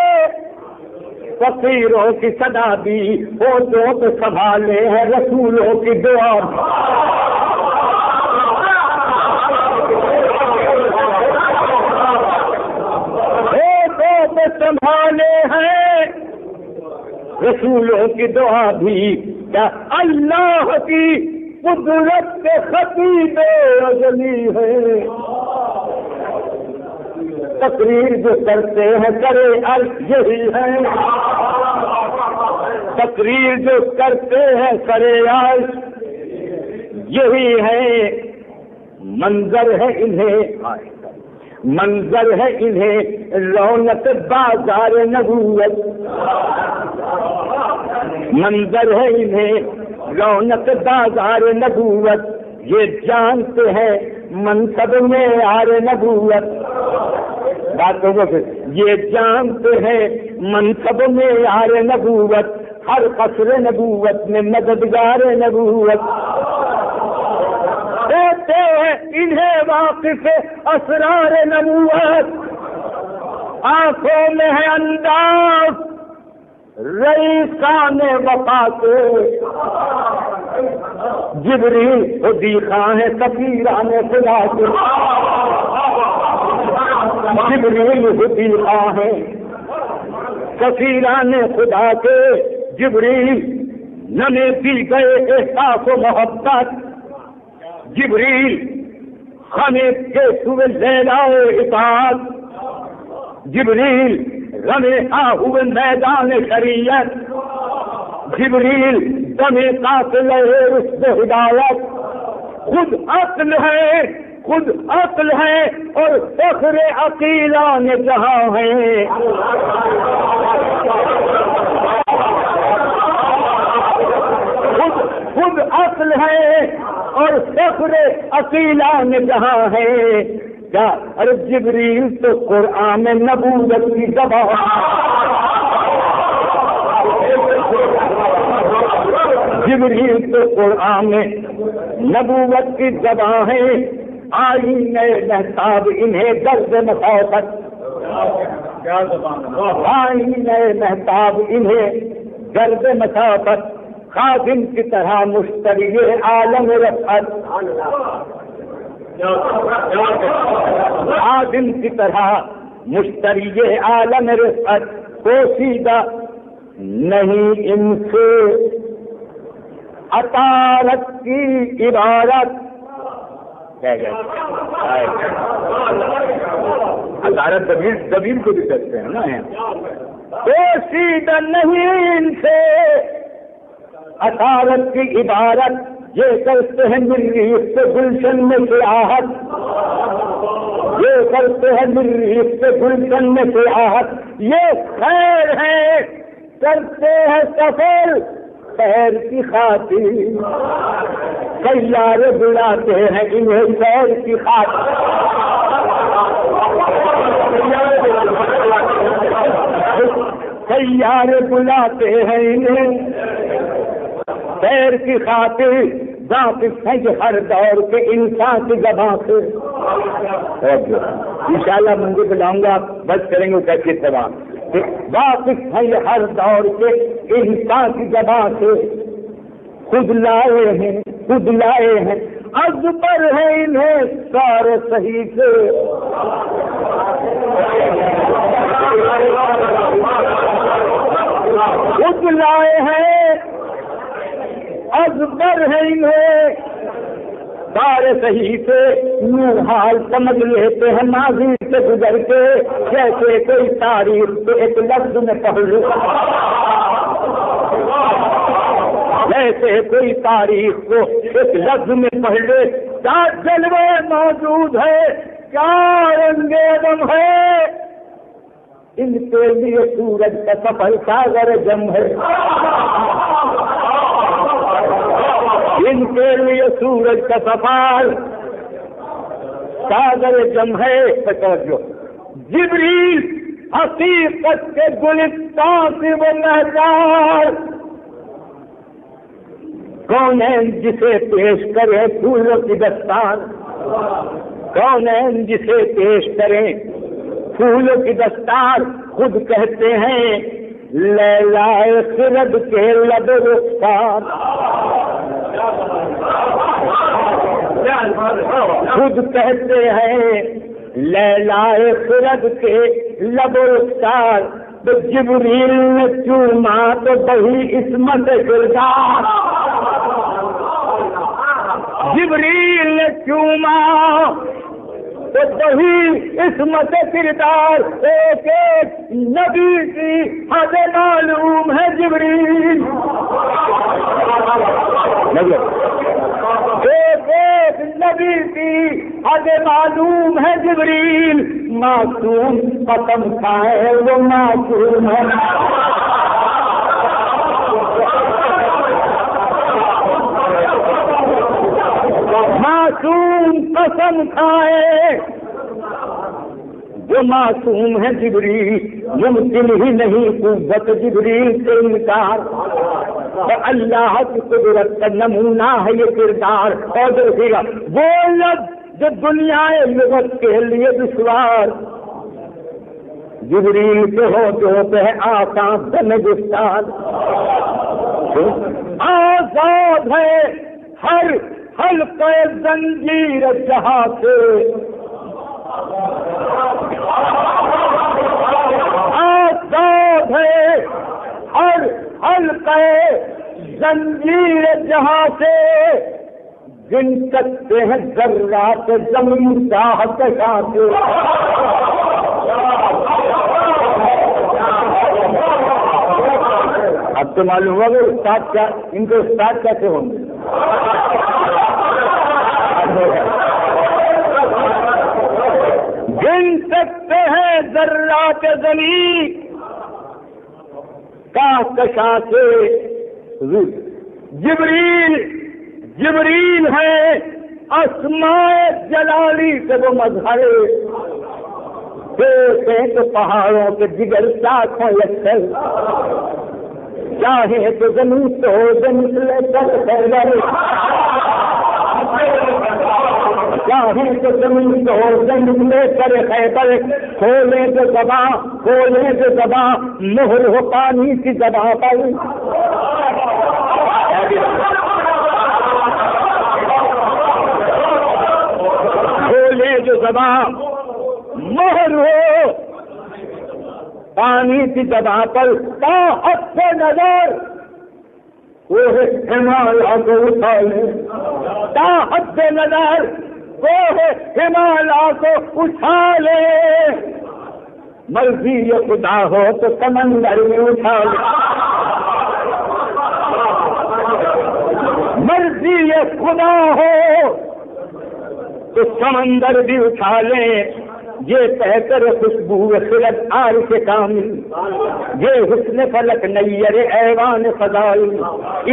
[SPEAKER 1] فقیروں کی صدا بھی، ہوتوں کو سنبھالے ہیں رسولوں کی دعا، ہوتوں کو سنبھالے ہیں رسولوں کی دعا بھی۔ کیا اللہ کی قدرت کے خطیب ازلی ہے، تقریر جو کرتے ہیں کرے عرض یہی ہے، تقریر جو کرتے ہیں کرے عرض یہی ہے، منظر ہے انہیں رونق بازار نبوت، منظر ہے انہیں رونق بازار نبوت، یہ جانتے ہیں منصب میں آر نبوت، بات ہوگا پھر، یہ جانتے ہیں منصب میں آر نبوت، ہر قصر نبوت میں مددگار نبوت، کہتے ہیں انہیں واقف اسرار نبوت، آنکھوں میں ہے انداز رئیسان وفا کے، جبریل خودی خواہ ہے سفیران خدا کے، جبریل خودی خواہ ہے سفیران خدا کے، جبریل نمے پی گئے احساس و محبت، جبریل ہمیں کے ہوئے لیلائے اطاعت، جبریل رمے ہوئے میدان شریعت، جبریل دمے قافلہ رشد ہدایت، خود عقل ہے اور فخر عقیلان جہاں ہے، خود عقل ہے اور فخر عقیلان جہاں ہے۔ کیا ارے جبریل تو قرآن میں نبوت کی گواہ، جبریل تو قرآن میں نبوت کی گواہ ہے، آئین محتاب انہیں درد مسافت، نئے محتاب انہیں گرد مسافت خادم کی طرح مشتری عالم رفعت، خادم کی طرح مشتری عالم رفعت، پوشیدہ نہیں ان سے عطارت کی عبارت. عطارت زمین کو بھی کرتے ہیں نا. پوشیدہ نہیں ان سے عطارت کی عبارت، یہ کرتے ہیں مریخ سے گلشن میں سیاحت، یہ کرتے ہیں مریخ سے گلشن میں سیاحت، یہ خیر ہے کرتے ہیں سفر خیر کی خاطر، سیارے بلاتے ہیں انہیں خیر کی خاطر، سیارے بلاتے ہیں انہیں خیر کی خاطر، واقف ہے کہ ہر دور کے انسان کی زبان سے. انشاءاللہ منگل بلاؤں گا، بس کریں گے کیسے سوال. واقف ہے یہ ہر دور کے انسان کی زبان سے، خود لائے ہیں از پر ہے انہیں سارے صحیح سے. خود لائے ہیں ازبر ہے انہیں سارے صحیح سے، یوں حال سمجھ لیتے ہیں ماضی سے گزر کے، جیسے کوئی تاریخ کو ایک لفظ میں پڑھ لے، جیسے کوئی تاریخ کو ایک لفظ میں پڑھ لے. کیا جلوے موجود ہے، کیا رنگیدم ہے، ان کے لیے سورج کا سفر ساگر جم ہے، ان کے لیے سورج کا سفر ساگر جم ہے. جبریل حقیقت کے گلستان سے وہ محتاج، کون ہے جسے پیش کرے پھولوں کی دستار، کون ہے جسے پیش کرے پھولوں کی دستار. خود کہتے ہیں لیلا خرد کے لب رخسار، خود کہتے ہیں لیلا خرد کے لب رخسار. تو جبریل نے چوما تو بہی عصمت کردار، جبریل نے چوما تو بہی عصمت کردار. ایک ایک نبی کی حد معلوم ہے جبریل، ایک ایک نبی کی حد معلوم ہے جبریل. معصوم قسم کھائے وہ معصوم ہے، معصوم قسم کھائے جو معصوم ہے جبریل. ممکن ہی نہیں قوت جبریل سے انکار، تو اللہ کی قدرت کا نمونہ ہے یہ کردار. اور دیکھیے گا وہ لفظ جو دنیا لغت کے لیے دشوار، جبریل کے ہوتے ہیں آسان بن گفتار. آزاد ہے ہر حلقے زنجیر جہاں سے، آزاد ہے ہر حلقے زنجیر جہاں سے، گن سکتے ہیں ذرات زمین چاہت سے. اب تو معلوم ہوا کہ استاد کیا، ان کے استاد کیسے ہوں گے. گن سکتے ہیں ذرات زمین کہکشاں سے. جبریل ہے اسماء جلالی سے وہ مظہر، دیکھیں تو پہاڑوں کے جگر ساتھوں لچھل، چاہے تو زمین تو نکلے کر چاہیں تو زمین کو زمین لے کر خیبر، کھولیں تو زباں، کھولیں تو زباں، مہر ہو پانی کی زباں پر، کھولیں جو زباں مہر ہو پانی کی زباں پر، تا حد سے نظر وہ ہمالیہ کو اٹھا لے، تا حد سے نظر وہ ہمالیہ کو اٹھا لے، مرضی یہ خدا ہو تو سمندر میں اٹھا لے، مرضی یہ خدا ہو تو سمندر بھی اٹھا لیں، یہ کہہ کر خوشبو خلق عارف کامل، یہ حسن فلک نیر ایوان فضائل،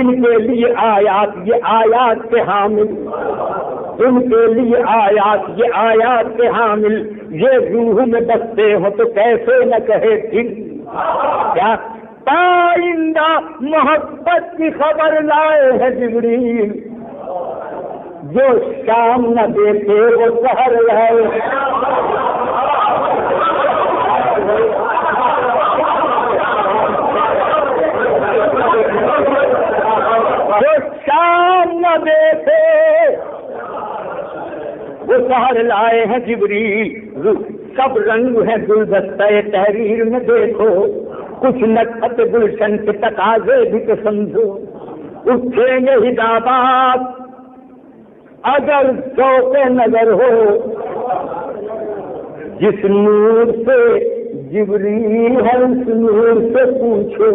[SPEAKER 1] ان کے لیے آیات یہ آیات کے حامل، ان کے لیے آیات یہ آیات کے حامل، یہ روح میں بستے ہو تو کیسے نہ کہے دل، کیا پائندہ محبت کی خبر لائے ہے جبریل، جو شام نہ دیکھے وہ سحر لائے، جو شام نہ دیکھے وہ سحر لائے ہیں جبریل، سب رنگ ہے گلدستہ تحریر میں دیکھو، کچھ نکھت گلشن کے تقاضے بھی تو سمجھو، اٹھیں گے ہدایات اگر ذوق نظر ہو، جس نور سے جبریل ہے اس نور سے پوچھو،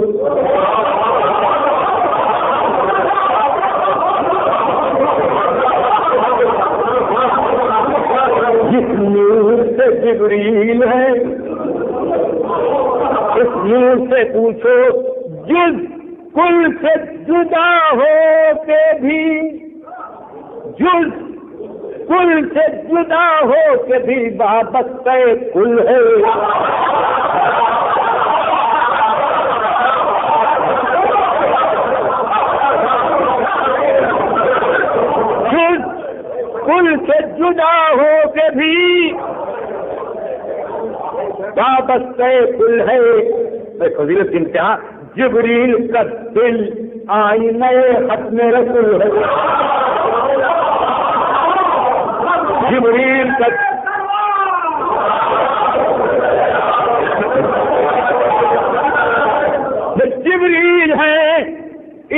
[SPEAKER 1] جس نور سے جبریل ہے اس نور سے پوچھو، جس کل سے جدا ہو کے بھی، جز کل سے جدا ہو کے بھی وابستہ کل ہے، جز کل سے جدا ہو کے بھی وابستہ کل ہے، فضیلت انتہا، جبریل کا دل آئینہ ختم رسول ہے، جبریل کا جبریل ہے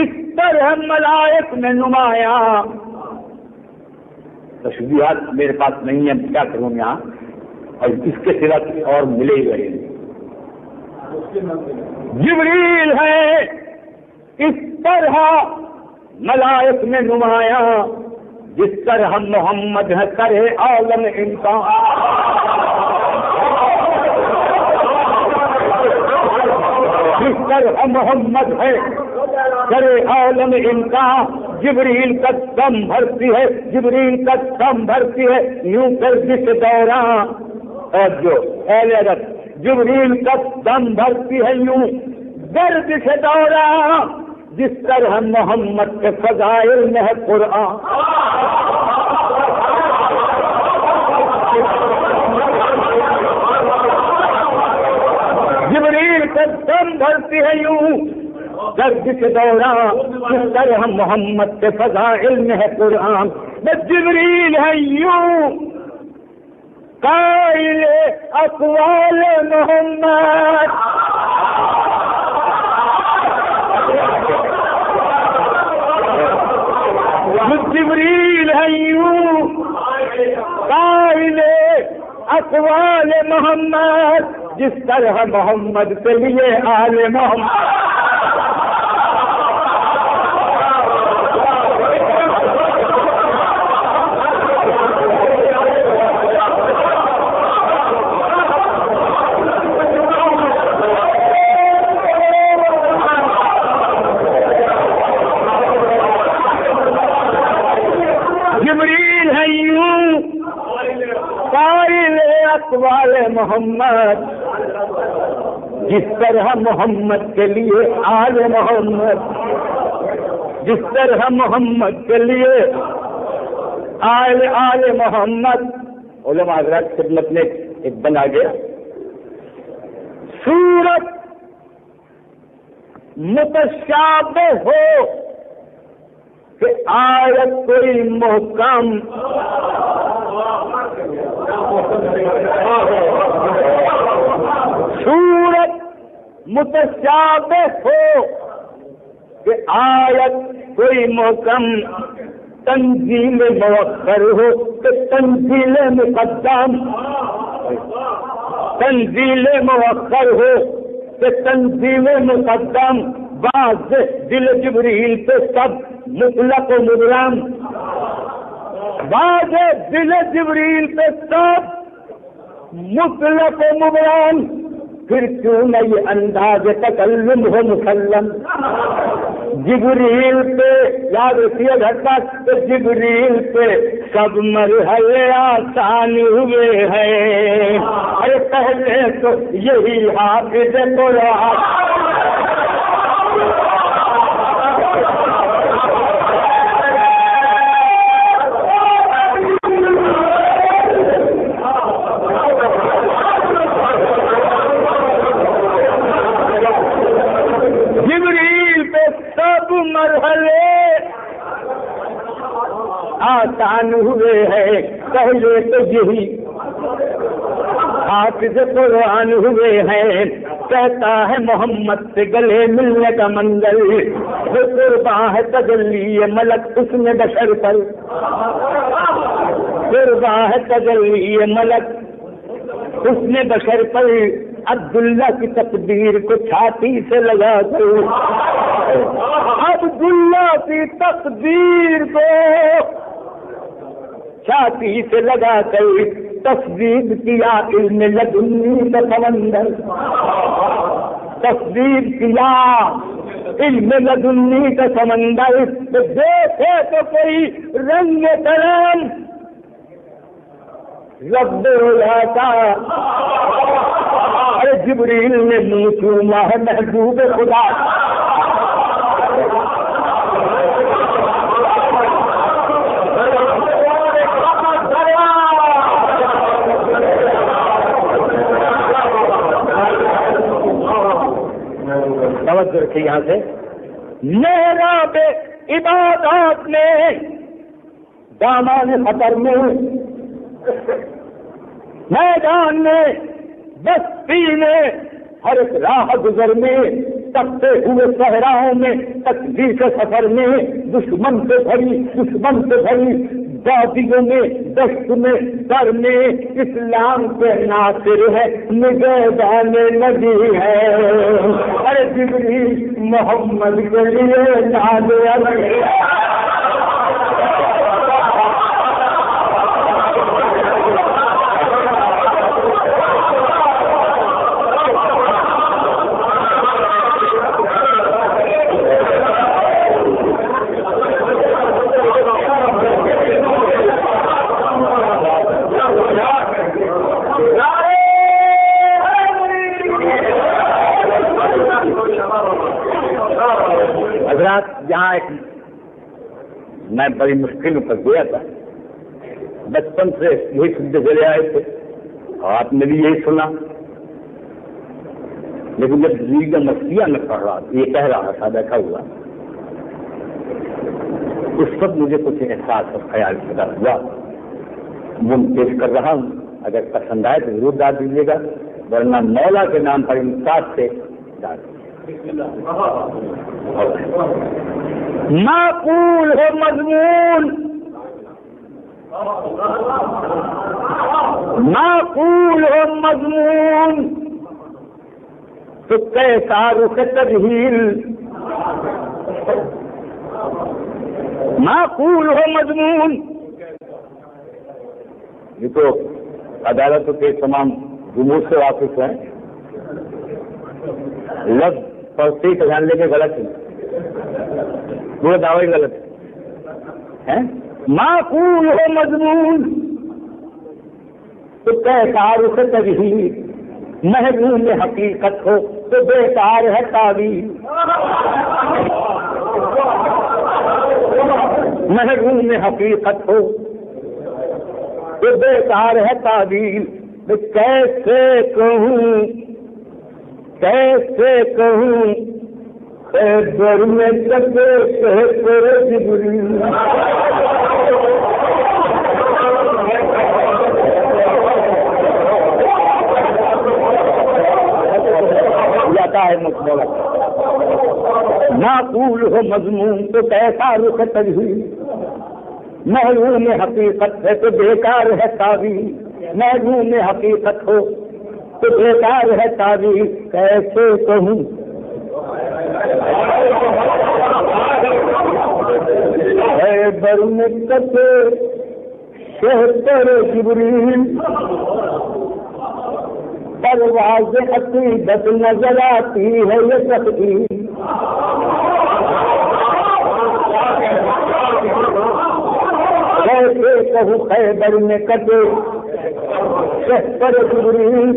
[SPEAKER 1] اس طرح ملائک میں نمایاں، تشبیہات میرے پاس نہیں ہے، کیا کروں یہاں، اور اس کے سوا اور ملے ہی رہے، جبریل ہے اس طرح ملائک میں نمایاں، جس طرح محمد ہے کرے عالم انسان، جس طرح محمد ہے کرے عالم انسان، جبریل کا دم بھرتی ہے، جبریل کا دم بھرتی ہے، یوں کر جس دوران، اور جو اہل عرب جبریل کا دم بھرتی ہے یوں گرد سے دوران، جس طرح محمد کے فضائل میں ہے قرآن، جبریل کا دم بھرتی ہے یوں گرد کے دوران، جس طرح محمد کے فضائل میں ہے قرآن، بس جبریل ہے یوں قائل اقوال محمد، جبریل ہے یوں قائل اقوال محمد، جس طرح محمد کے لیے آل محمد، اقوال محمد، جس طرح محمد کے لیے آل محمد، جس طرح محمد کے لیے آل محمد علماء حضرات خدمت میں ایک بنا گیا صورت متشابہ ہو کہ آیت کوئی محکم صورت متشابہ ہو کہ آیت کوئی محکم تنزیل مؤخر ہو کہ تنزیل مقدم تنزیل مؤخر ہو کہ تنزیل مقدم بعض دل جبریل پہ سب مطلق و مبرم بعض دل جبریل پہ سب مطلق و مبرم پھر کیوں نہ یہ انداز تکلم ہو مسلم جبریل پہ یاد رکھیے گھر تک تو جبریل پہ سب مرحلے آسان ہوئے ہیں ارے پہلے تو یہی حافظ قرآن مرحلے آسان ہوئے ہیں پہلے تو یہی حافظ قرآن ہوئے ہیں کہتا ہے محمد سے گلے ملنے کا منظر وہ قرباں ہے تجلی ملک حسن بشر پر قرباں ہے تجلی ملک حسن بشر پر عبداللہ کی تقدیر کو چھاتی سے لگا کر عبداللہ کی تقدیر کو چھاتی سے لگا کر تصدیق کیا علم لدنی کا سمندر تصدیق کیا علم لدنی کا سمندر دیکھے تو کوئی رنگ کرم رب کا ارے جبریل نے منہ چوما ہے محبوب خدا توجہ رکھیے یہاں سے محراب عبادات میں دامان خطر میں میدان میں بستی میں ہر ایک راہ گزر میں تپتے ہوئے صحراؤں میں تکلیف سفر میں دشمن سے بھری وادیوں میں دشت میں در میں اسلام کے ناصر ہے نگہبان نبی ہے ارے جبریل محمد کے لیے نازل یہاں ایک میں بڑی مشکل پر گیا تھا بچپن سے یہی سنتے چلے آئے تھے اور آپ نے بھی یہی سنا لیکن جب زندگی کا مسئلہ میں پڑھ رہا یہ کہہ رہا تھا بیٹھا ہوا اس وقت مجھے کچھ احساس اور خیال پیدا ہوا وہ پیش کر رہا ہوں اگر پسند آئے تو ضرور ڈال دیجیے گا ورنہ مولا کے نام پر انصاف سے ڈال دیجیے معقول ہو مضمون معقول ہو مضمون تو کیسا رخ تجہیل معقول ہو مضمون یہ تو عدالتوں کے تمام جمہور سے واقف ہیں لفظ پڑھتے ہی پہچان لے کے غلط ہے پورا دعوی غلط ہے معقول ہو مضمون تو کیسا رخ تجہیل محروم حقیقت ہو تو بیکار ہے تعویل محروم حقیقت ہو تو بیکار ہے تعبیر. کیسے کہوں خیبر میں کتے کہتے جبریل. جاتا ہے مطلب معقول ہو مضمون تو کیسا رخ تجویز. محروم حقیقت ہے تو بیکار ہے تعبیر. محروم حقیقت ہو تو بیکار ہے تعبیر. کیسے کہوں خیبر میں کتے کہتے جبریل. پرواز عقیدت نظر آتی ہے یہ تقدیر. کیسے کہوں خیبر میں کتے کہتے جبریل.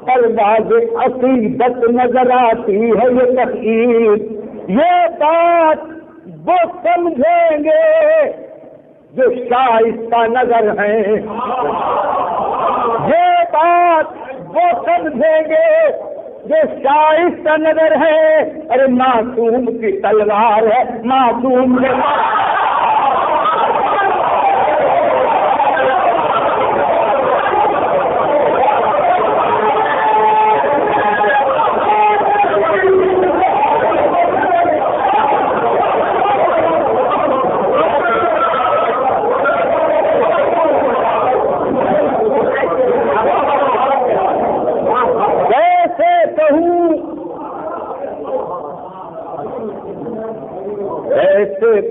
[SPEAKER 1] پرواز عقیدت نظر آتی ہے یہ تقدیر. یہ بات وہ سمجھیں گے جو شائستہ نظر ہیں. یہ بات وہ سمجھیں گے جو شائستہ نظر ہے. ارے معصوم کی تلوار ہے معصوم نے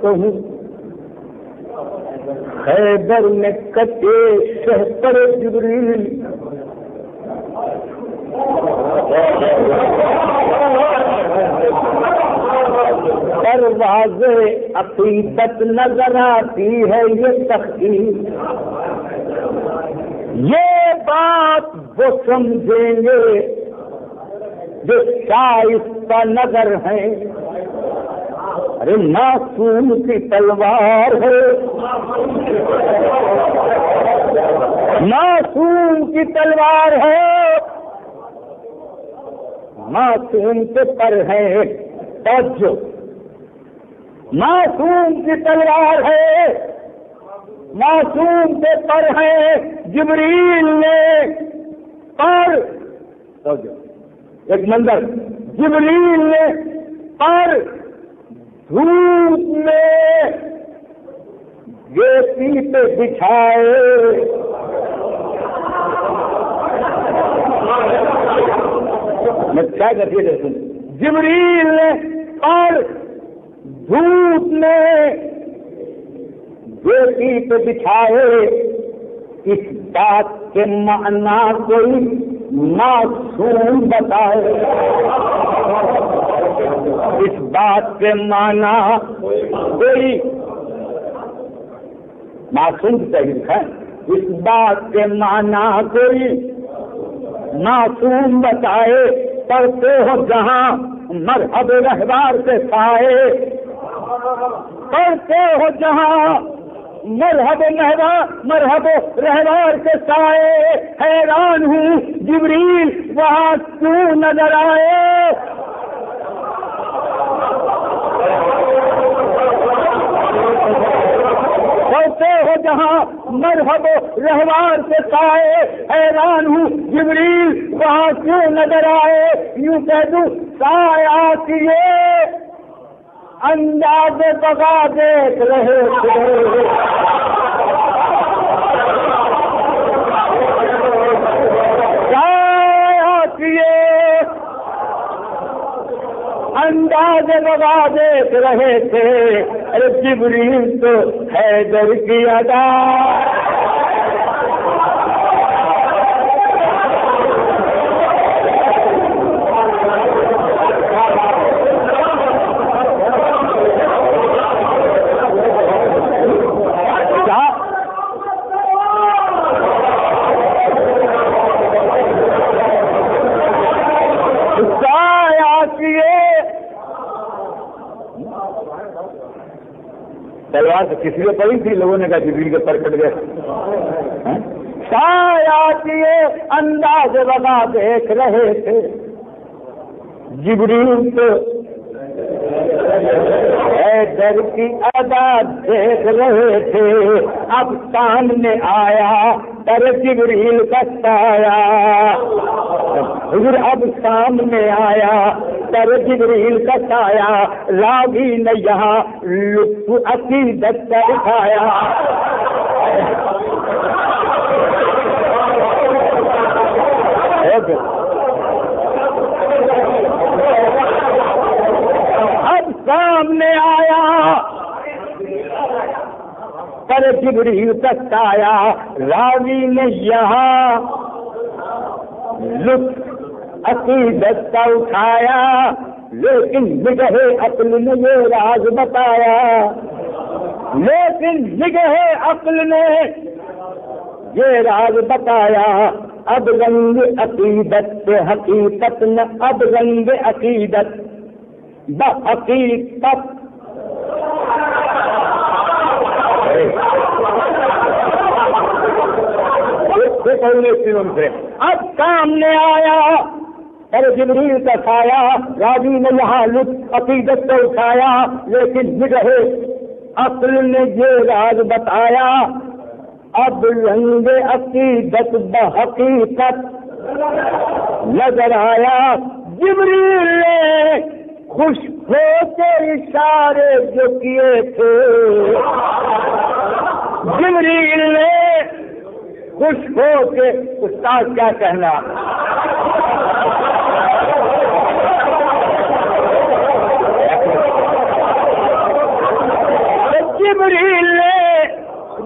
[SPEAKER 1] کہوں خیبر میں کتے شہپر جبریل. پرواز عقیدت نظر آتی ہے یہ تقدیر. یہ بات وہ سمجھیں گے جو شائستہ نظر ہیں. ارے معصوم کی تلوار ہے معصوم کی تلوار ہے. معصوم کے پر ہے توجہ. معصوم کی تلوار ہے معصوم کے پر ہے. جبریل نے پر توجہ ایک منظر. جبریل نے پر دھوپ میں گیتی پہ بچھائے. میں کیا کرتی ہے جبریل نے پر دھوپ میں گیتی پہ بچھائے. اس بات کے معنی کوئی معصوم بتائے. اس بات کے معنی کوئی معصوم صحیح ہے. اس بات کے معنی کوئی معصوم بتائے. پڑھتے ہو جہاں مرحب رہبار سے سائے. پڑھتے ہو جہاں مرحب رہبار کے سائے. حیران ہوں جبریل وہاں کیوں نظر آئے. پڑھتے ہو جہاں مرحب رہبار کے سائے. حیران ہوں جبریل وہاں کیوں نظر آئے. یوں کہہ دوں سایہ کیے انداز بغا دیکھ رہے تھے. سایہ کیے انداز بغا دیکھ رہے تھے. ارے جبریل تو حیدر کی ادا. تلوار تو کس لیے پڑی تھی؟ لوگوں نے کہا جبریل کے پر کٹ گئے. شاید یہ انداز وغیرہ دیکھ رہے تھے جبریل تو حیدر کی ادا دیکھ رہے تھے. اب سامنے آیا پر جبریل کا سایہ. اب سامنے آیا پر جبریل کا سایہ. راوی نے یہاں لطف عقیدت کا دکھایا. اب سامنے آیا پر جبریل کا سایہ. راوی نے یہاں لطف عقیدت کا اٹھایا. لیکن نگہ عقل نے یہ راز بتایا. لیکن نگہ عقل نے یہ راز بتایا. اب رنگ عقیدت سے حقیقت نہ اب رنگ عقیدت بحقیقت. اب سامنے آیا پر جبریل کا سایہ. راوی نے یہاں لطف عقیدت کو اٹھایا. لیکن نگہ عقل نے یہ راز بتایا. اب رنگ عقیدت بحقیقت نظر آیا. جبریل نے خوش ہو کے اشارے جو کیے تھے. جبریل نے خوش ہو کے استاد کیا کہنا.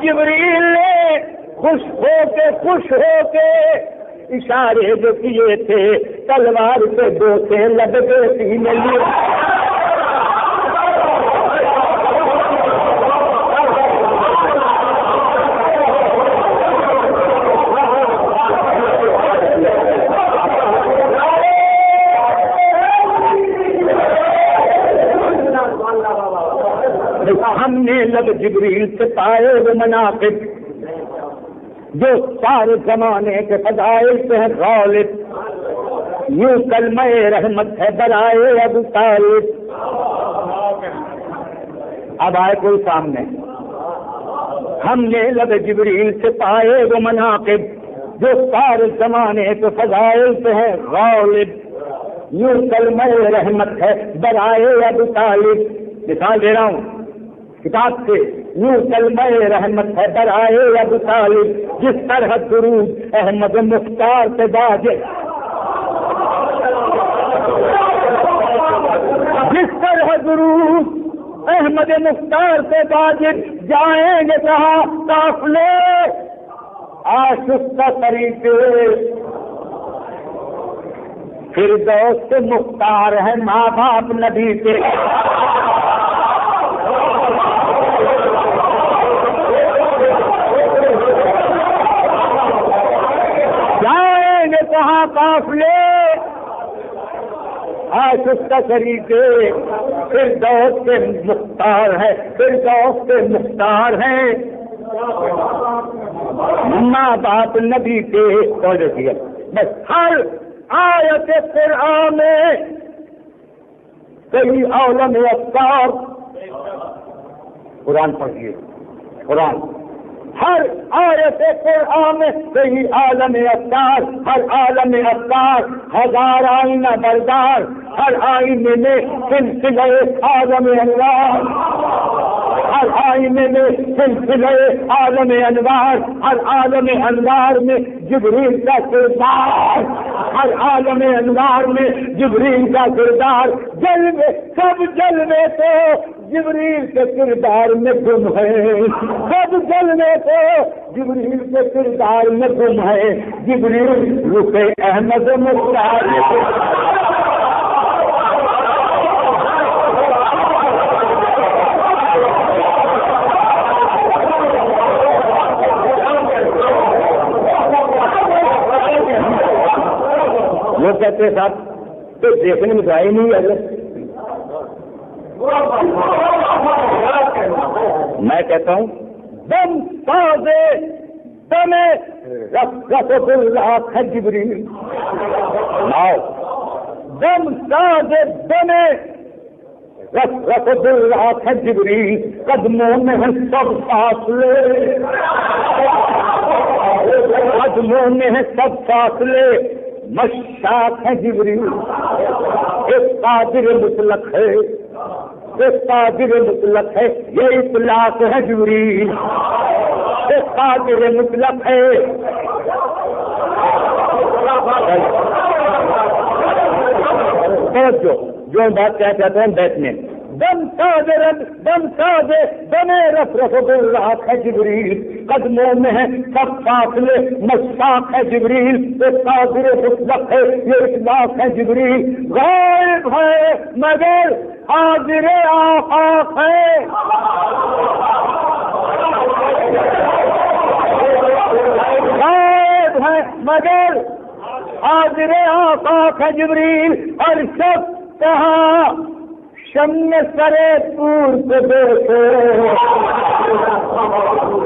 [SPEAKER 1] جبریل نے خوش ہو کے اشارے جو کیے تھے. تلوار سے دو سے لگے سینے لیے. ہم نے لب جبریل سے پائے وہ مناقب جو سارے زمانے کے فضائل سے ہیں غالب. یوں کلمہ رحمت ہے برائے ابو طالب. اب آئے کوئی سامنے. ہم نے لب جبریل سے پائے وہ مناقب جو سارے زمانے کے فضائل سے ہیں غالب. یوں کلمہ رحمت ہے برائے ابو طالب. مثال دے رہا ہوں کتاب سے. یوں کلمہ رحمت ہے برائے ابو طالب. جس طرح درود احمد مختار سے واجب. جس طرح درود احمد مختار سے واجب. جائیں گے کہاں قافلے آشفتہ طریقے. فردوس مختار ہے ماں باپ نبی کے. کہاں قافلے آشفتہ طریقے. فردوس کے مختار ہے. فردوس کے مختار ہیں ماں باپ نبی کے. بس ہر آیت قرآن میں کئی عالم افکار. قرآن پڑھیے. قرآن ہر آیت قرآن میں کئی عالم افکار. ہر عالم افکار ہزار آئینہ بردار. ہر آئینے میں سلسلہ عالم انوار. ہر آئینے میں سلسلہ عالم انوار. ہر عالم انوار میں جبریل کا کردار. ہر عالم انوار میں جبریل کا کردار. جلوے سب جلوے تو جبریل کے کردار میں گم ہے. سب جلوے تو جبریل کے کردار میں گم ہے. جبریل رخ احمد مختار. وہ کہتے صاحب تو دیکھنے میں ضائع نہیں ہے. میں کہتا ہوں دم تازے دمے رسول اللہ ہے جبریل. آؤ دم تازے دمے رسول اللہ ہے جبریل. قدموں میں ہے سب فاصلے، قدموں میں ہے سب فاصلے. مشاق ہے جبریل. ایک قادر مطلق ہے، ایک قادر مطلق ہے، یہ اطلاق ہے جبریل. ایک قادر مطلق ہے. جو بات کہنا چاہتے ہیں بیٹھنے. دم تازے دمے رسول اللہ ہے جبریل. قدموں میں ہے سب فاصلے. مشاق ہے جبریل. ایک قادر مطلق ہے، یہ اطلاق ہے جبریل. غائب ہے مگر حاضر آفاق ہے. غائب ہے مگر حاضر آفاق ہے جبریل. اور سب کہاں شمع سرے پور کو دیکھے،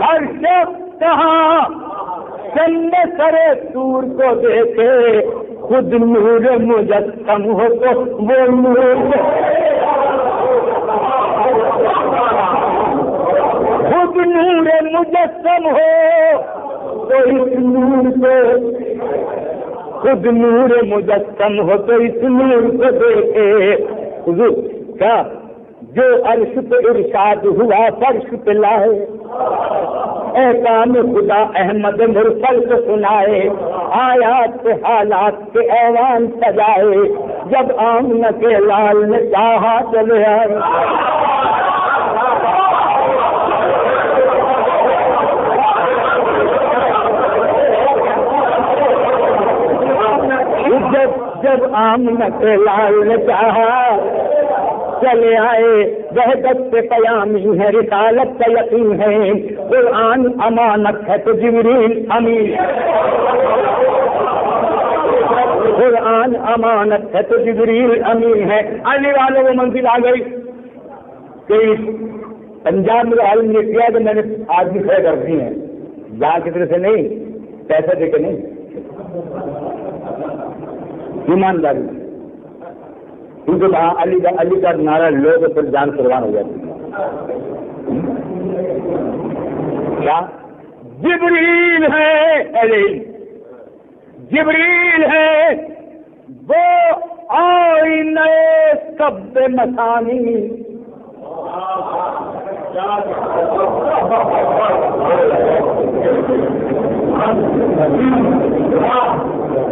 [SPEAKER 1] ہر شب کہاں شمع سرے پور کو دیکھے. خود نور مجسم ہو تو وہ نور، خود نور مجسم ہو تو اس نور کو، خود نور مجسم ہو تو اس نور کو دیکھے. حضور کیا جو عرش پہ ارشاد ہوا فرش پہ لائے، احکام خدا احمد مرسل کو سنائے. آیات کے حالات کے ایوان سجائے. جب آمنہ کے لال نے چاہا چلے آئے. جب آمنہ کے لال نے چاہا چلے آئے. وحدت سے پیامی ہے، رسالت کا یقین ہے. قرآن امانت ہے تو جبریل امین. قرآن امانت ہے تو جبریل امین ہے. آنے والوں کو منزل آ گئی کہ پنجاب میں عالم نے کیا کہ میں نے آدمی کھڑے کر دی ہیں، جہاں کی طرح سے نہیں، پیسے دے کے نہیں، ایمانداری. کیونکہ وہاں علی کا نعرہ لو تو پھر جان قربان ہو جاتی ہے. کیا جبریل ہے؟ علی جبریل ہے وہ آئینہ سب مثانی.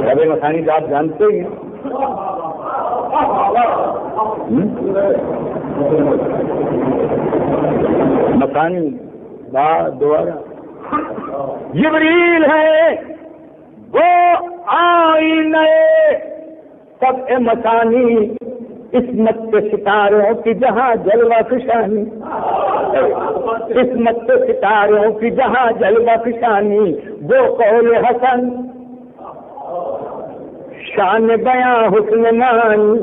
[SPEAKER 1] سب مثانی تو آپ جانتے ہی ہیں. مکانی بات دوبارہ جبریل ہے وہ آئینہ سب مکانی. عصمت کے ستاروں کی جہاں جلوہ فشانی، عصمت کے ستاروں کی جہاں جلوہ فشانی. وہ قول حسن شان بیاں حسن مانی.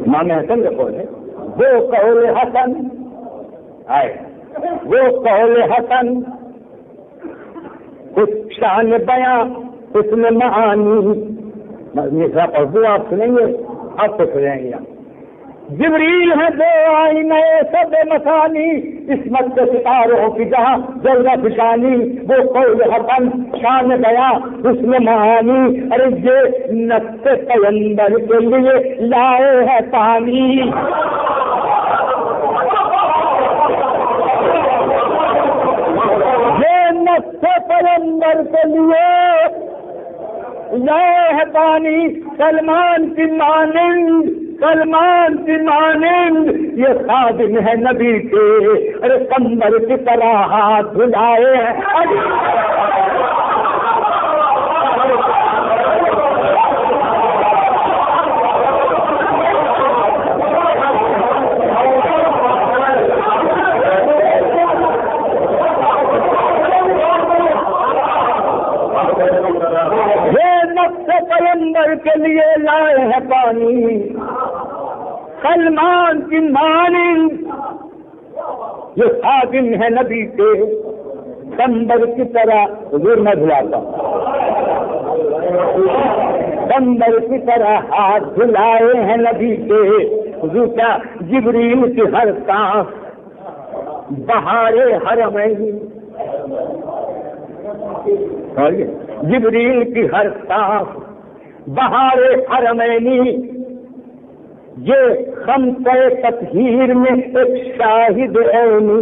[SPEAKER 1] امام حسن کا قول ہے. وہ قول حسن آئے، وہ قول حسن شان بیاں حسن معانی. مصرع پڑھو آپ سنیں گے، آپ تو سنیں گے. جبریل ہے دو آئینہ سب مثانی. عصمت کے ستاروں کی جہاں جلوہ فشانی. وہ قول حسن شان بیاں حسن معانی. ارے یہ نفس پیغمبر کے لیے لائے ہے پانی. یہ نفس پیغمبر کے لیے لائے ہے پانی. سلمان کی مانند، سلمان کی مانند یہ خادم ہے نبی کے. ارے کمبر کی طرح ہاتھ دھلائے ہیں. یہ نفس پیغمبر کے لیے لائے ہیں پانی. سلمان کی مانند یہ خادم ہے نبی کے، کمبر کی طرح حضور میں دھلاتا ہوں، کمبر کی طرح ہاتھ دھلائے ہیں نبی کے حضور کیا جبریل کی ہر سانس بہار حرمین، جبریل کی ہر سانس بہار حرمینی، یہ خمسہ تطہیر میں ایک شاہد عینی،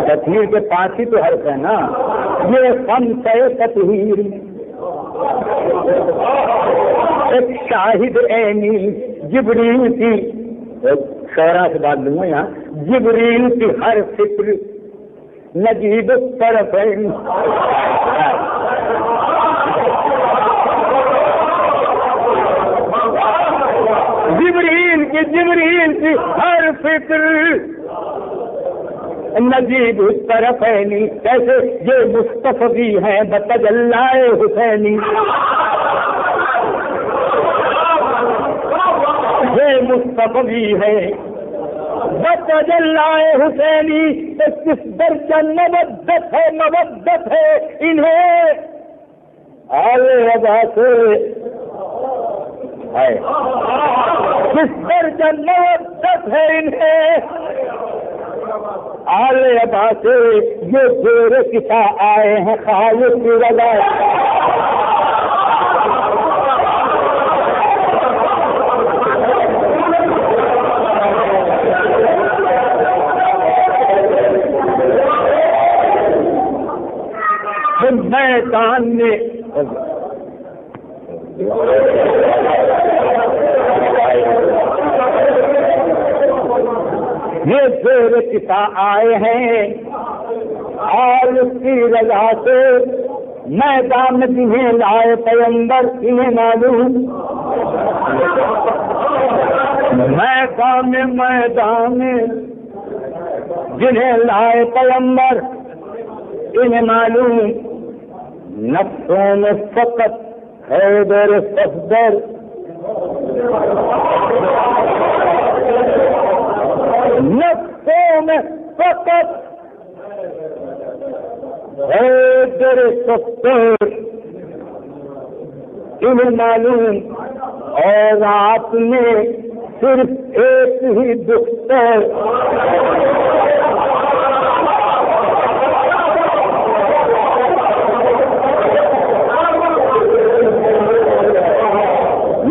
[SPEAKER 1] تطہیر کے پاس ہی تو حرف ہے نا، یہ خمسہ تطہیر ایک شاہد عینی، جبریل کی شعرا سے بات لوں گا یہاں، جبریل کی ہر فکر نجیب طرفین، جبریل کی ہر فکر نجیب طرفینی، کیسے یہ مصطفی ہیں بتجلی حسینی، یہ مصطفی ہے بتجلی حسینی، کس درجہ مودت ہے انہیں آل رضا سے، کس درجہ مودت ہے انہیں آل رضا سے، یہ زور کسا آئے ہیں خالق کی رضا، میدان میں یہ زور کسا آئے ہیں اور اس کی رضا سے، میدان میں جنہیں لائے پیغمبر انہیں معلوم، میدان میں جنہیں لائے پیغمبر انہیں معلوم، نفسوں میں فقط حیدر صفدر، نفسوں میں فقط حیدر صفدر انہیں معلوم، اور آپ نے صرف ایک ہی دختر،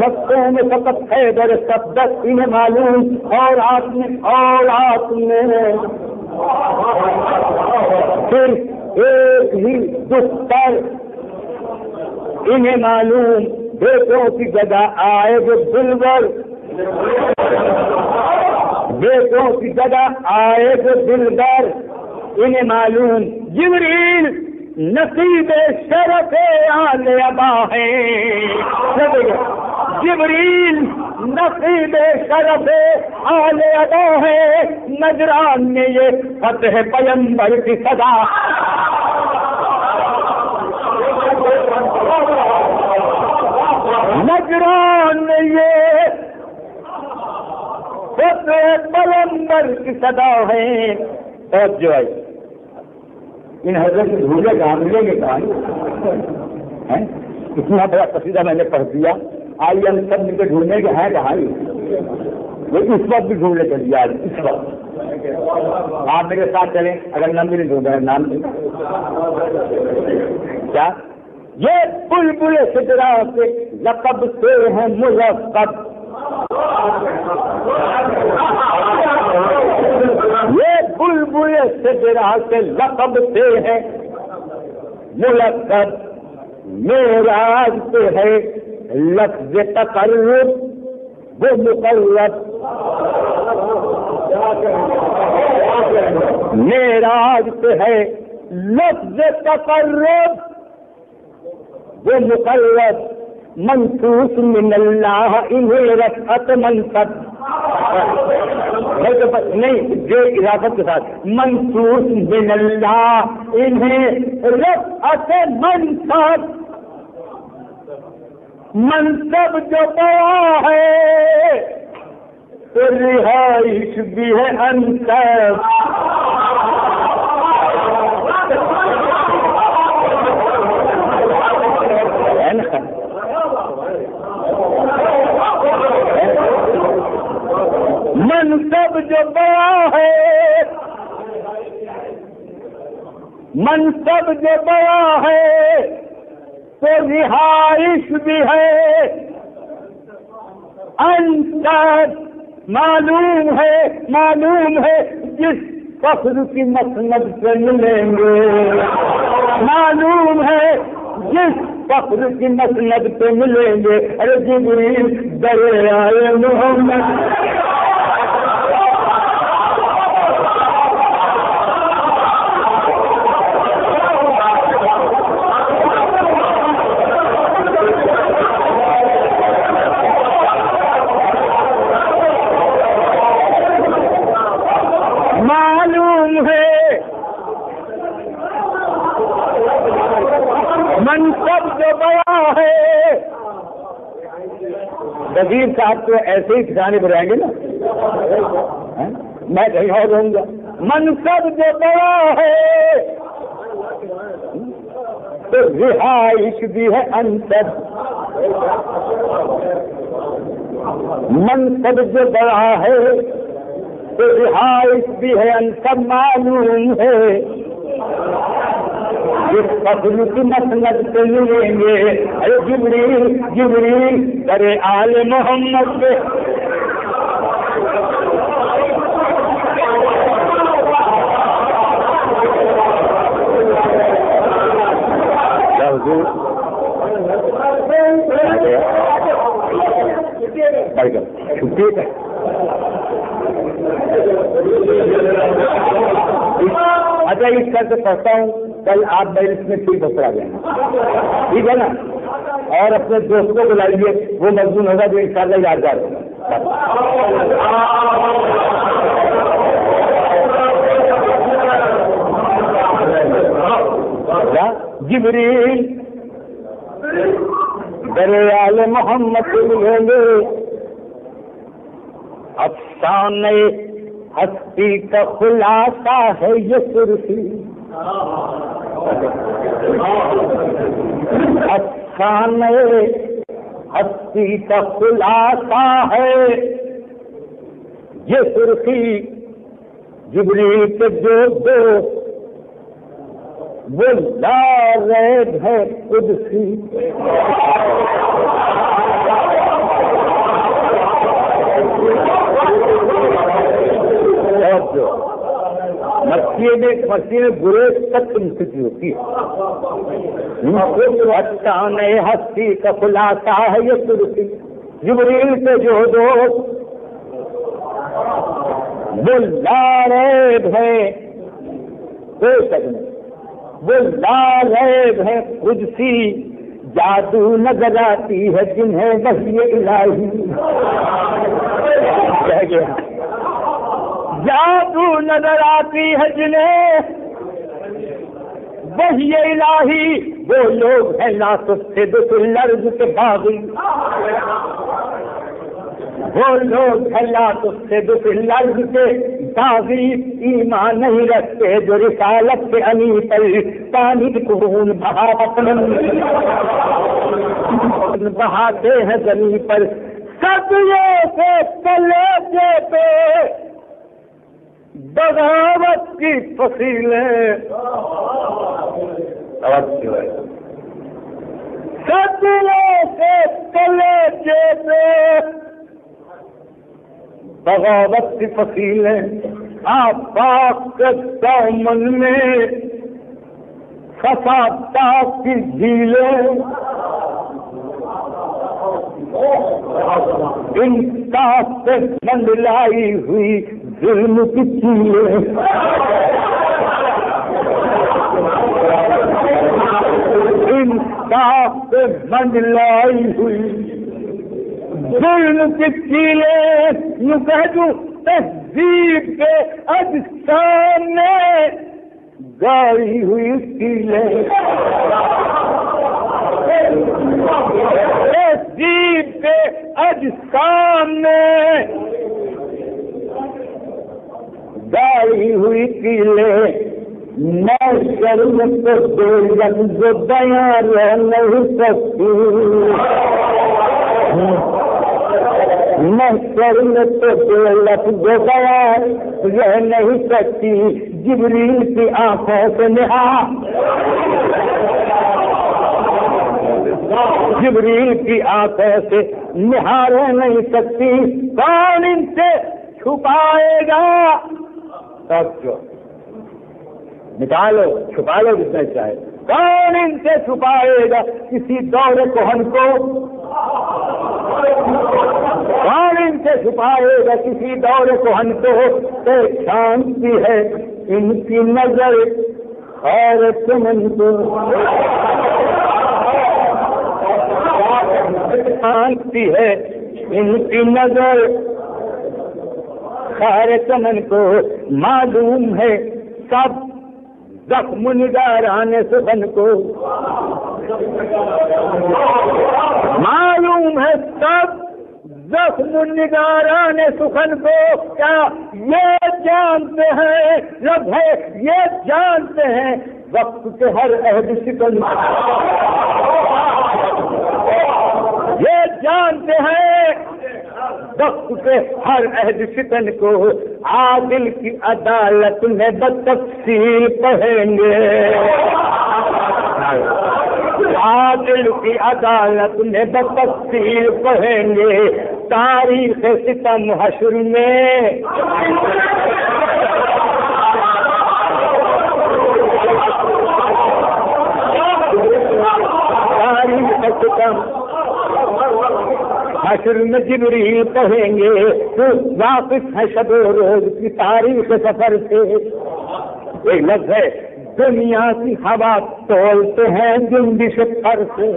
[SPEAKER 1] نفسوں میں فقط حیدر صفدر انہیں معلوم، اور آپ نے صرف ایک ہی دختر انہیں معلوم، بیٹوں کی جگہ آئے جو دلبر، بیٹوں کی جگہ آئے جو دلبر انہیں معلوم، جبریل نصیب شرف آل ابا ہے، جبریل نصیب شرف آل ابا ہے، نجران میں یہ فتح پیغمبر کی صدا، نجران میں یہ فتح پیغمبر کی صدا ہے، اور جو ہے ان حضرت سے بھولے کہاں ملیں گے کہاں، اتنا بڑا قصیدہ میں نے پڑھ دیا، آئیے ہم سب مل کے ڈھونڈنے کے ہیں کہاں، لیکن اس وقت بھی ڈھونڈنے چلیے، آج اس وقت آپ میرے ساتھ چلیں، اگر نام بھی نہیں ڈھونڈا ہے نام نہیں کیا، یہ بلبل سدرا سے لقب سے ہیں ملقب، یہ بلبل سدرا سے لقب سے ہے ملقب، معراج سے ہے لفظ تقرب وہ مقرب، معراج سے ہے لفظ تقرب وہ مقرب، منصوص من اللہ انہیں رفعت منصب، نہیں جو اضافت کے ساتھ منصوص من اللہ انہیں رفعت منصب جو پڑا ہے تو رہائش بھی ہے انصب. منصب جو بڑا ہے منصب جو بڑا ہے تو رہائش بھی ہے انصب. معلوم ہے جس فخر کی مسند سے ملیں گے. معلوم ہے جس فخر کی مسند پہ ملیں گے. ارے جبریل درے آئے محمد منصب جو بڑا ہے. وزیر صاحب تو ایسے ہی ٹھکانے پر رہیں گے نا, میں کہیں اور رہوں گا. منصب جو بڑا ہے تو رہائش بھی ہے انصب. منصب جو بڑا ہے تو رہائش بھی ہے انصب. معلوم ہے جس فضل کی مسند سے ملیں گے. ارے جبریل درے آل محمد پہ چھٹی ہے. اچھا اس طرح سے پڑھتا ہوں, کل آپ مجلس میں ٹھیک بسر آ جائیں گے, ٹھیک ہے نا. اور اپنے دوست کو بلائیے, وہ مضمون ہوگا جو انشاءاللہ یادگار ہوگا. جبریل درے آل محمد سے ملیں گے. افسانے ہستی کا خلاصہ ہے یہ سرخی. افسانے ہستی کا خلاصہ ہے یہ سرخی. جبریل کے جو دوست وہ لا ریب ہے قدسی. مسیح میں برے تک مستی ہوتی ہے. افسانے ہستی کا خلاصہ ہے یہ سرخی. جبریل کے جو دوست وہ لا ریب ہے, کوئی شک نہیں, وہ لا ریب ہے قدسی. جادو نظر آتی ہے جنہیں وحی الہی. کہہ گیا جادو نظر آتی ہے جنہیں وحی الہی. وہ لوگ ہیں لا تصدق الارض کے باغی. وہ لوگ ہیں لا تصدق الارض کے باغی. ایمان نہیں رکھتے جو رسالت کے انی پر پانی خون بہاتے ہیں زمین پر. صدیوں سے کلیجے پہ بغاوت کی فصیلیں. صدیوں سے کلیجے پہ بغاوت کی فصیلیں. آفاق کے دامن میں فسادات کی جھیلیں. انصاف سے منڈلائی ہوئی ظلم کی چیلیں. انصاف سے منڈلائی ہوئی ظلم کی کیلیں یوں کہہ دوں تہذیب کے اجسام میں گاڑی ہوئی کیلیں، تہذیب کے اجسام میں گاڑی ہوئی کیلیں، میں شرم کو دو لفظ بیاں رہ نہیں سکتی، میں شرم کو دو لفظ بیاں رہ نہیں سکتی، جبریل کی آنکھوں سے نہا، جبریل کی آنکھوں سے نہار نہیں سکتی، کون ان سے چھپائے گا؟ سب جو نکالو چھپا لو جتنا چاہے، کون ان سے چھپائے گا کسی دور کہن کو؟ کون ان سے چھپائے گا کسی دور کہن کو؟ تو شانتی ہے ان کی نظر اور چمن کو، شانتی ہے ان کی نظر خیر چمن کو، معلوم ہے سب زخم نگاران سخن کو، معلوم ہے سب زخم نگاران سخن کو، کیا یہ جانتے ہیں رب ہے یہ جانتے ہیں وقت کے ہر عہد شکن، یہ جانتے ہیں وقت کے ہر عہد شکن کو، عادل کی عدالت میں بتفصیل پڑھیں گے، عادل کی عدالت میں بتفصیل پڑھیں گے، تاریخ ستم حشر میں تاریخ ستم حشر میں جبریل کہیں گے تو واپس ہے شب و روز کی تاریخ سفر سے، ایک لفظ ہے دنیا کی ہوا تولتے ہیں جنبش پر سے،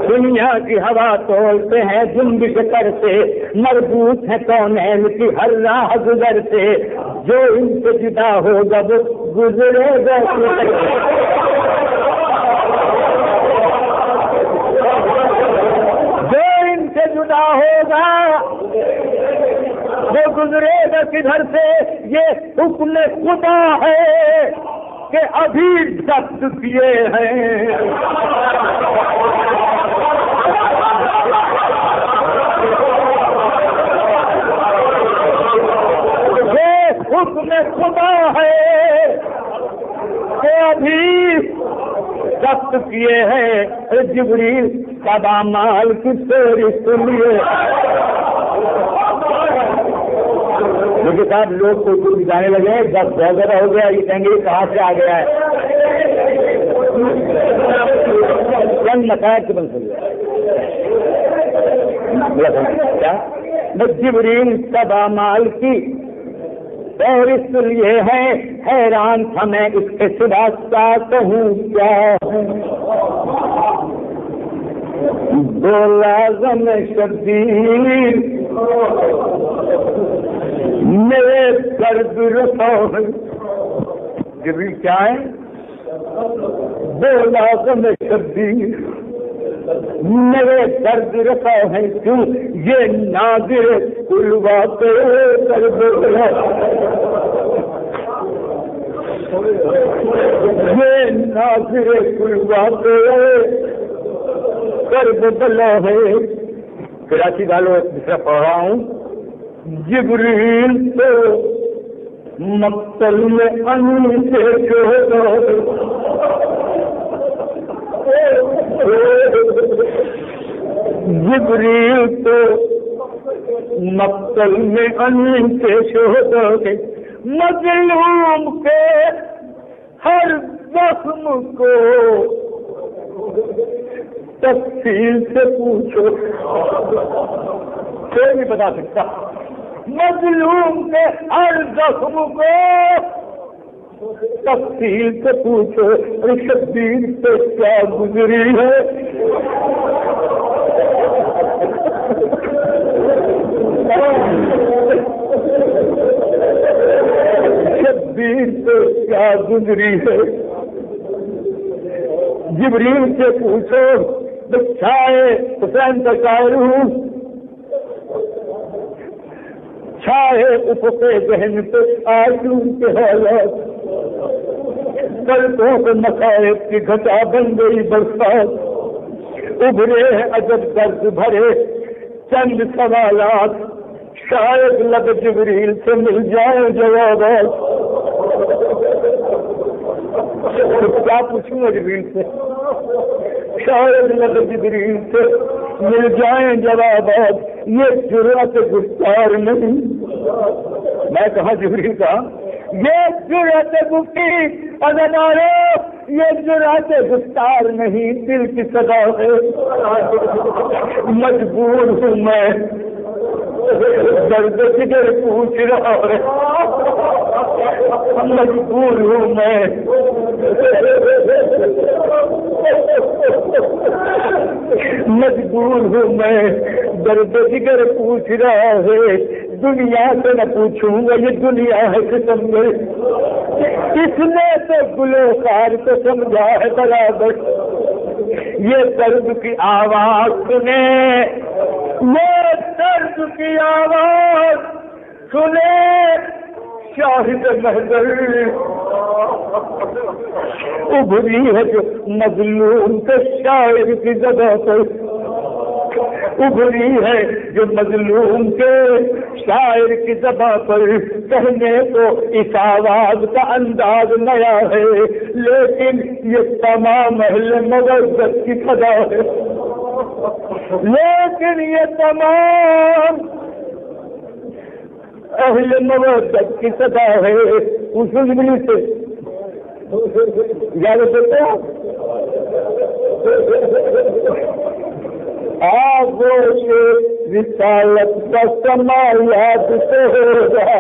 [SPEAKER 1] دنیا کی ہوا تولتے ہیں جنبش پر سے، مربوط ہے کونین کی ہر راہ گزر سے، جو ان سے جدا ہوگا وہ گزرے گا، جدا ہوگا وہ گزرے گا کدھر سے، یہ حکم خدا ہے کہ ابھی ضبط کیے ہیں، یہ حکم خدا ہے کہ ابھی ضبط کیے ہیں، جبریل سبا مال کی چوری سنیے، کیونکہ صاحب لوگ کو کچھ جانے لگے جب بہت زیادہ ہو گیا، یہ کہیں گے کہاں سے آ گیا ہے، چند مسائل سے بن سکے کیا جبریل سبا مال کی فہرست لیے ہیں، حیران تھا میں اس کے سوا کیا کہوں کیا دو لازم شبیر میرے درد رسو ہے، جبریل کیا ہے دو لازم شبیر میرے درد رسو ہے، کیوں یہ ناظر کلوا کے درد ہے، یہ ناظر کلوا کے درد بلا ہے، کراچی والوں دوسرا پڑھ رہا ہوں، جبریل تو مقتل میں ان سے جبریل تو مقتل میں ان سے شہدا کے، مظلوم کے ہر زخم کو تفصیل سے پوچھو، کوئی نہیں بتا سکتا، مظلوم کے ہر زخم کو تفصیل سے پوچھو، شبیر سے کیا گزری ہے، شبیر سے کیا گزری ہے، جبریل سے پوچھو چھائے حسین کا شاعر ہوں، چھائے افق ذہن پہ آرزو کے حالات، پلکوں کو مصائب کی گھٹا بن گئی برسات، ابھرے عجب درد بھرے چند سوالات، شاید لب جبریل سے مل جائے جوابات۔ کیا پوچھوں گا جبریل سے؟ شاید لب جبریل سے مل جائیں جوابات، یہ جرأت گفتار نہیں۔ میں کہا جبریل کا یہ جرأت گفتی ادنارے، یہ جرأت گفتار نہیں، دل کی صدا ہے۔ مجبور ہوں میں، درد جگر پوچھ رہا ہے، مجبور ہوں میں، مجبور ہوں میں، درد جگر پوچھ رہا ہے، دنیا سے نہ پوچھوں گا یہ دنیا ہے قسم میں، اس نے تو گلوکار کو سمجھا ہے برابر، یہ درد کی آواز سنے، یہ درد کی آواز سنے شاہد محضر، ابھری ہے جو مظلوم کے شاعر کی جگہ پر، ابھری ہے جو مظلوم کے شاعر کی زباں پر، کہنے کو اس آواز کا انداز نیا ہے، لیکن یہ تمام اہل مودت کی صدا ہے، لیکن یہ تمام اہل مودت کی صدا ہے۔ اس زمین سے یاد دیتے آگوش رسالت کا سما یاد سے ہوگا،